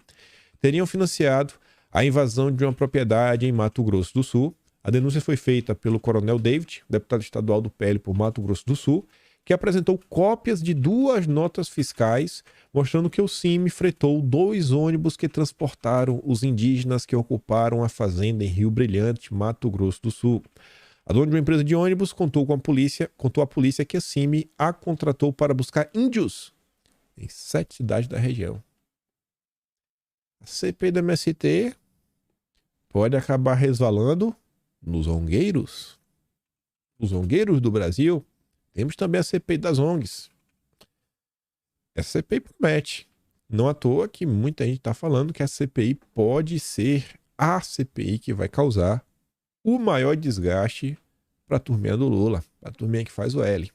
teriam financiado a invasão de uma propriedade em Mato Grosso do Sul. A denúncia foi feita pelo Coronel David, deputado estadual do PL por Mato Grosso do Sul, que apresentou cópias de 2 notas fiscais mostrando que o CIMI fretou 2 ônibus que transportaram os indígenas que ocuparam a fazenda em Rio Brilhante, Mato Grosso do Sul. A dona de uma empresa de ônibus contou à polícia que a CIMI a contratou para buscar índios em 7 cidades da região. A CPI do MST pode acabar resvalando nos ongueiros. Os ongueiros do Brasil. Temos também a CPI das ONGs. Essa CPI promete. Não à toa que muita gente está falando que a CPI pode ser a CPI que vai causar o maior desgaste para a turminha do Lula, para a turminha que faz o L.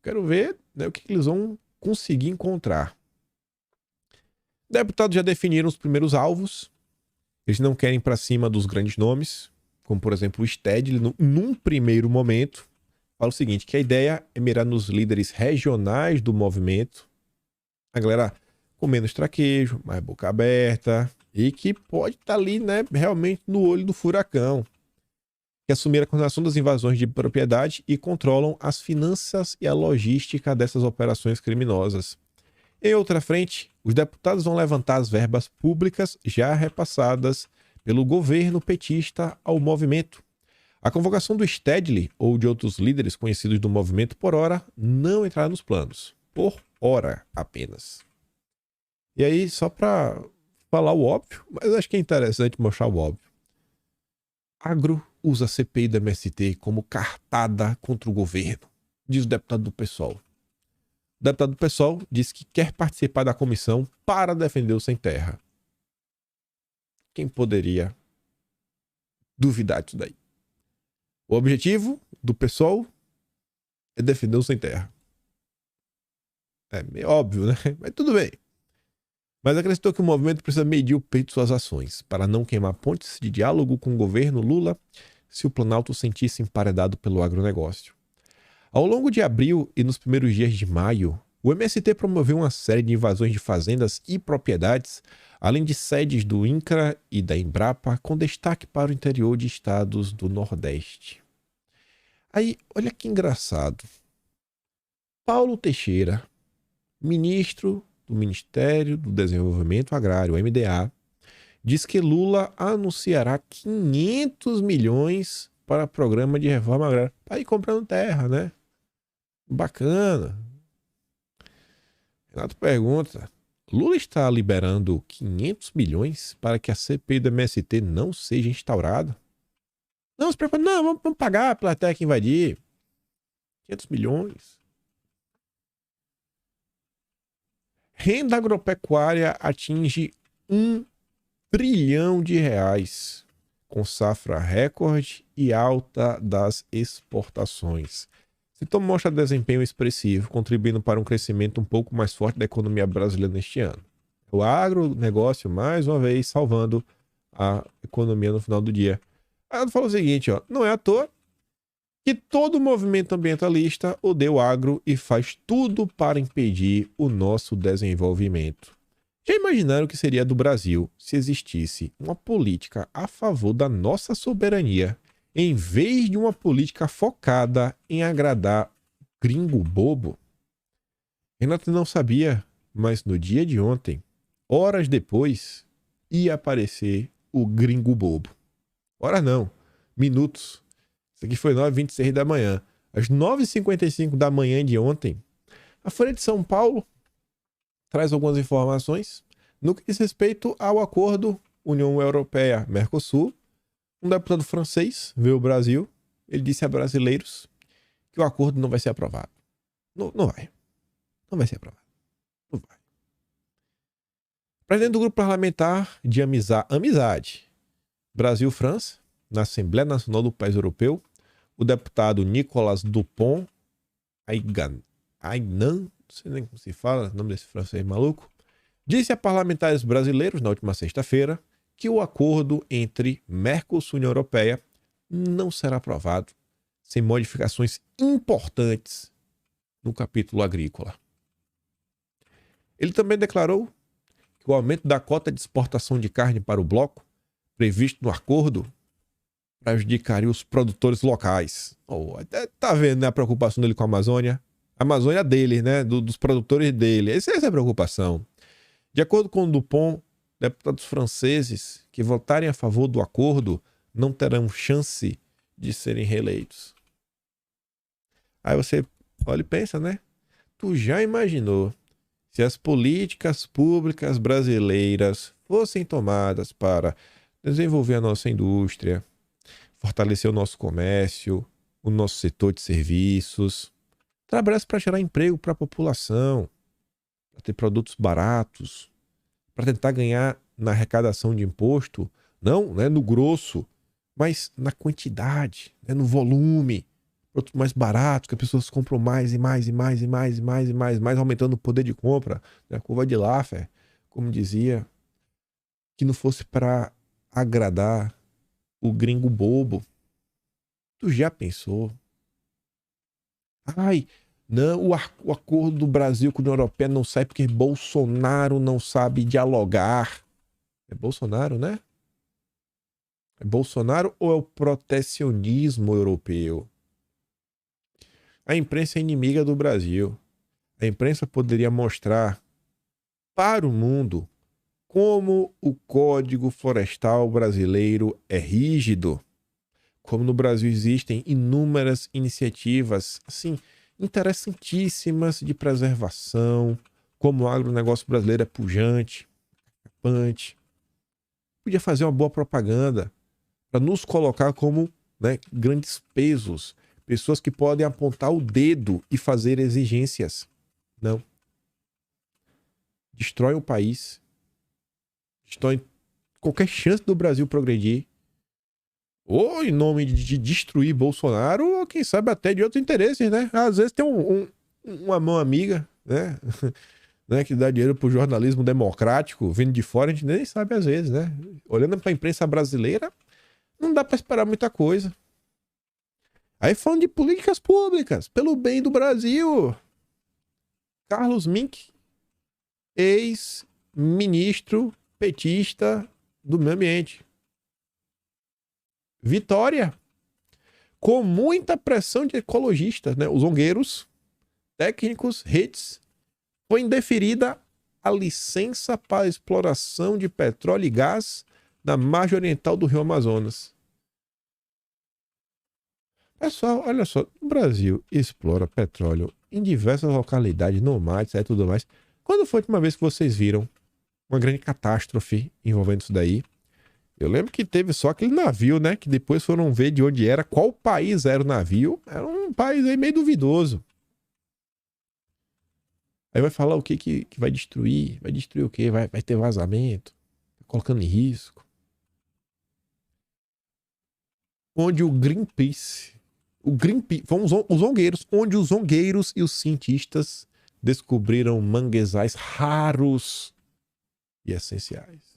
Quero ver o que eles vão conseguir encontrar. Deputados já definiram os primeiros alvos. Eles não querem ir para cima dos grandes nomes, como por exemplo o Stedley, num primeiro momento. Fala o seguinte, que a ideia é mirar nos líderes regionais do movimento, a galera com menos traquejo, mais boca aberta, e que pode estar ali, realmente no olho do furacão, que assumiram a coordenação das invasões de propriedade e controlam as finanças e a logística dessas operações criminosas. Em outra frente, os deputados vão levantar as verbas públicas já repassadas pelo governo petista ao movimento. A convocação do Stedley ou de outros líderes conhecidos do movimento por hora não entrará nos planos. Por hora apenas. E aí, só para falar o óbvio, mas acho que é interessante mostrar o óbvio. usa a CPI do MST como cartada contra o governo, diz o deputado do PSOL. O deputado do PSOL diz que quer participar da comissão para defender o Sem Terra. Quem poderia duvidar disso daí? O objetivo do PSOL é defender o Sem Terra. É meio óbvio, né? Mas tudo bem. Mas acrescentou que o movimento precisa medir o peito de suas ações para não queimar pontes de diálogo com o governo Lula se o Planalto sentisse emparedado pelo agronegócio. Ao longo de abril e nos primeiros dias de maio, o MST promoveu uma série de invasões de fazendas e propriedades, além de sedes do INCRA e da Embrapa, com destaque para o interior de estados do Nordeste. Aí, olha que engraçado. Paulo Teixeira, ministro do Ministério do Desenvolvimento Agrário, MDA, diz que Lula anunciará 500 milhões para programa de reforma agrária. Para ir comprando terra, né? Bacana. Renato pergunta, Lula está liberando 500 milhões para que a CPI do MST não seja instaurada? Não, se preocupe, não, vamos pagar pela terra que invadir. 500 milhões. Renda agropecuária atinge 1 trilhão de reais, com safra recorde e alta das exportações. O setor mostra desempenho expressivo, contribuindo para um crescimento um pouco mais forte da economia brasileira neste ano. O agronegócio, mais uma vez, salvando a economia no final do dia. Ela falou o seguinte, ó, não é à toa que todo movimento ambientalista odeia o agro e faz tudo para impedir o nosso desenvolvimento. Já imaginaram o que seria do Brasil se existisse uma política a favor da nossa soberania, em vez de uma política focada em agradar gringo bobo? Renato não sabia, mas no dia de ontem, horas depois, ia aparecer o gringo bobo. Horas não, minutos. Isso aqui foi 9h26 da manhã. Às 9h55 da manhã de ontem, a Folha de São Paulo traz algumas informações no que diz respeito ao acordo União Europeia-Mercosul. Um deputado francês veio ao Brasil, ele disse a brasileiros que o acordo não vai ser aprovado. Não vai. Não vai ser aprovado. Não vai. Presidente do grupo parlamentar de amizade Brasil-França, na Assembleia Nacional do País Europeu, o deputado Nicolas Dupont-Aignan, não sei nem como se fala o nome desse francês maluco, disse a parlamentares brasileiros na última sexta-feira que o acordo entre Mercosul e União Europeia não será aprovado sem modificações importantes no capítulo agrícola. Ele também declarou que o aumento da cota de exportação de carne para o bloco, previsto no acordo, prejudicaria os produtores locais. Tá vendo, né, a preocupação dele com a Amazônia? A Amazônia dele, né? Dos produtores dele. Essa é a preocupação. De acordo com o Dupont, deputados franceses que votarem a favor do acordo não terão chance de serem reeleitos. Aí você olha e pensa, né? Tu já imaginou se as políticas públicas brasileiras fossem tomadas para desenvolver a nossa indústria, fortalecer o nosso comércio, o nosso setor de serviços, trabalhar para gerar emprego para a população, para ter produtos baratos, para tentar ganhar na arrecadação de imposto, não, né, no grosso, mas na quantidade, né, no volume, produtos mais baratos, que as pessoas compram mais e mais e mais e mais e mais e mais, mais aumentando o poder de compra, né, a curva de Laffer, como dizia, que não fosse para agradar o gringo bobo. Tu já pensou? Ai, não, o acordo do Brasil com a União Europeia não sai porque Bolsonaro não sabe dialogar. É Bolsonaro, né? É Bolsonaro ou é o protecionismo europeu? A imprensa é inimiga do Brasil. A imprensa poderia mostrar para o mundo como o Código Florestal brasileiro é rígido, como no Brasil existem inúmeras iniciativas, assim, interessantíssimas de preservação, como o agronegócio brasileiro é pujante, campante. Podia fazer uma boa propaganda para nos colocar como né? Grandes pesos, pessoas que podem apontar o dedo e fazer exigências. Não. Destrói o país, destrói qualquer chance do Brasil progredir, ou em nome de destruir Bolsonaro, ou quem sabe até de outros interesses, né? Às vezes tem uma mão amiga, né? Né, que dá dinheiro pro jornalismo democrático, vindo de fora, a gente nem sabe às vezes, né? Olhando pra imprensa brasileira, não dá pra esperar muita coisa. Aí falando de políticas públicas, pelo bem do Brasil, Carlos Mink, ex-ministro petista do meio ambiente. Vitória, com muita pressão de ecologistas, né? Os zongueiros, técnicos, redes, foi indeferida a licença para exploração de petróleo e gás na margem oriental do Rio Amazonas. Pessoal, olha só, o Brasil explora petróleo em diversas localidades, nomads e tudo mais. Quando foi a última vez que vocês viram uma grande catástrofe envolvendo isso daí? Eu lembro que teve só aquele navio, né? Que depois foram ver de onde era, qual país era o navio. Era um país aí meio duvidoso. Aí vai falar o que vai destruir. Vai destruir o quê? Vai ter vazamento. Colocando em risco. Onde o Greenpeace... Foram os zongueiros. Onde os zongueiros e os cientistas descobriram manguezais raros e essenciais.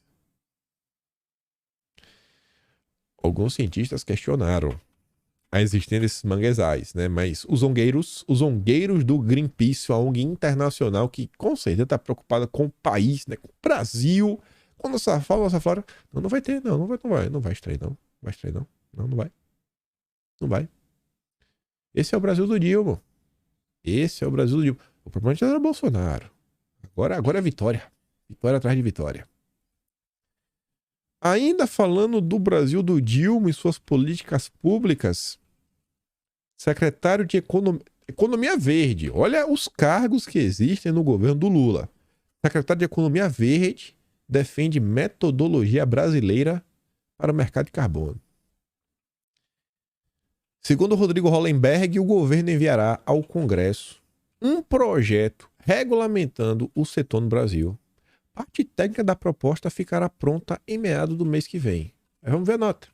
Alguns cientistas questionaram a existência desses manguezais, né? Mas os zongueiros do Greenpeace, a ONG internacional que com certeza está preocupada com o país, né? Com o Brasil, com a nossa flora. Não vai ter, não vai extrair, não. Vai extrair, não. Não vai. Não vai. Esse é o Brasil do Dilma. Esse é o Brasil do Dilma. O problema já era Bolsonaro. Agora é vitória. Vitória atrás de vitória. Ainda falando do Brasil do Dilma e suas políticas públicas, secretário de Economia Verde. Olha os cargos que existem no governo do Lula. Secretário de Economia Verde defende metodologia brasileira para o mercado de carbono. Segundo Rodrigo Hollenberg, o governo enviará ao Congresso um projeto regulamentando o setor no Brasil. A parte técnica da proposta ficará pronta em meados do mês que vem. Aí vamos ver a nota.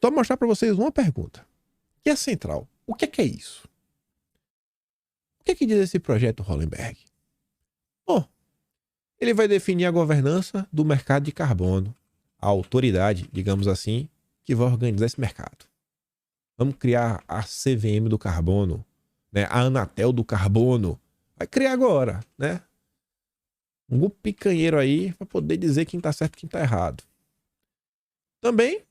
Só mostrar para vocês uma pergunta. O que é central? O que é isso? O que diz esse projeto Hollenberg? Bom, ele vai definir a governança do mercado de carbono. A autoridade, digamos assim, que vai organizar esse mercado. Vamos criar a CVM do carbono, né? A Anatel do carbono. Vai criar agora, né? Um grupo picanheiro aí para poder dizer quem está certo e quem está errado. Também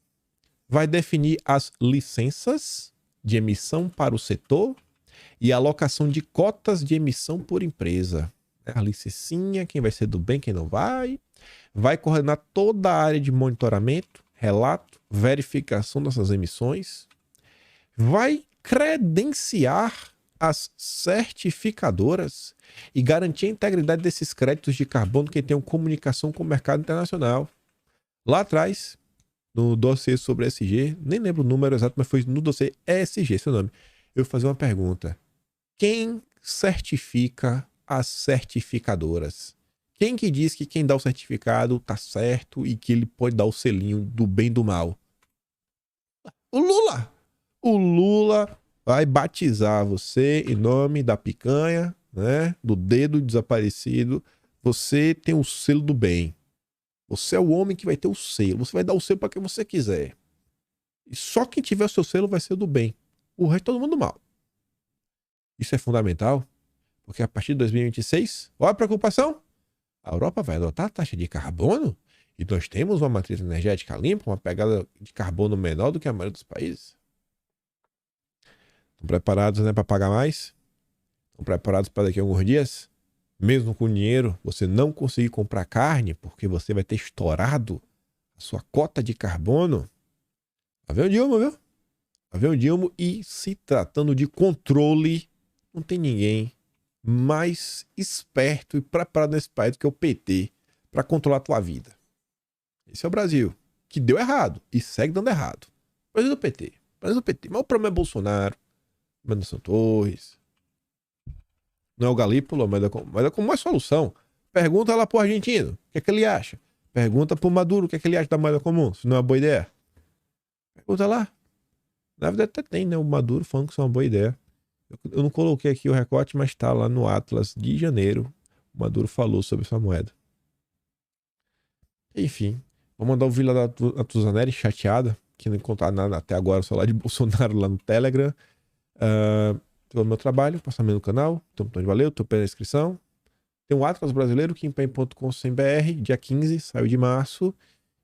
vai definir as licenças de emissão para o setor e a alocação de cotas de emissão por empresa. A licencinha, quem vai ser do bem, quem não vai. Vai coordenar toda a área de monitoramento, relato, verificação dessas emissões. Vai credenciar as certificadoras e garantir a integridade desses créditos de carbono que tenham comunicação com o mercado internacional. Lá atrás, no dossiê sobre ESG, nem lembro o número exato, mas foi no dossiê ESG, seu nome. Eu vou fazer uma pergunta. Quem certifica as certificadoras? Quem que diz que quem dá o certificado tá certo e que ele pode dar o selinho do bem e do mal? O Lula! O Lula vai batizar você em nome da picanha, né? Do dedo desaparecido. Você tem o selo do bem. Você é o homem que vai ter o selo. Você vai dar o selo para quem você quiser. E só quem tiver o seu selo vai ser do bem. O resto todo mundo do mal. Isso é fundamental, porque a partir de 2026, olha a preocupação. A Europa vai adotar a taxa de carbono e nós temos uma matriz energética limpa, uma pegada de carbono menor do que a maioria dos países. Estão preparados, né, para pagar mais? Estão preparados para daqui a alguns dias? Mesmo com dinheiro, você não conseguir comprar carne porque você vai ter estourado a sua cota de carbono? Lá vem o Dilma, viu? Lá vem o Dilma e se tratando de controle, não tem ninguém mais esperto e preparado nesse país do que o PT para controlar a tua vida. Esse é o Brasil, que deu errado e segue dando errado. Presidente do PT. Presidente do PT. Mas o problema é Bolsonaro, Anderson Torres. Não é o Galípolo, mas é como é solução. Pergunta lá pro argentino, o que é que ele acha? Pergunta pro Maduro, o que é que ele acha da moeda comum, se não é uma boa ideia. Pergunta lá. Na verdade até tem, né? O Maduro falando que isso é uma boa ideia. Eu não coloquei aqui o recorte, mas tá lá no Atlas de janeiro. O Maduro falou sobre essa moeda. Enfim, vou mandar o Vila da Tuzaneri chateada, que não encontraram nada até agora, só lá de Bolsonaro lá no Telegram. Pelo meu trabalho, passamento no canal. Então, muito valeu, tô pela inscrição. Tem um Atlas brasileiro, kimpem.com.br, dia 15, saiu de março.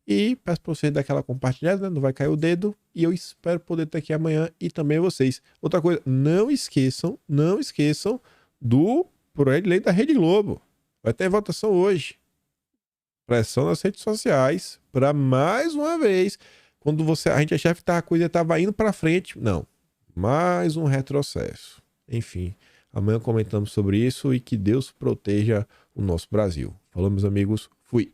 E peço pra vocês dar aquela compartilhada, não vai cair o dedo. E eu espero poder estar aqui amanhã e também vocês. Outra coisa, não esqueçam do projeto de lei da Rede Globo. Vai ter votação hoje. Pressão nas redes sociais para mais uma vez, quando a gente achava que a coisa estava indo para frente, não. Mais um retrocesso. Enfim, amanhã comentamos sobre isso e que Deus proteja o nosso Brasil. Falou, meus amigos. Fui.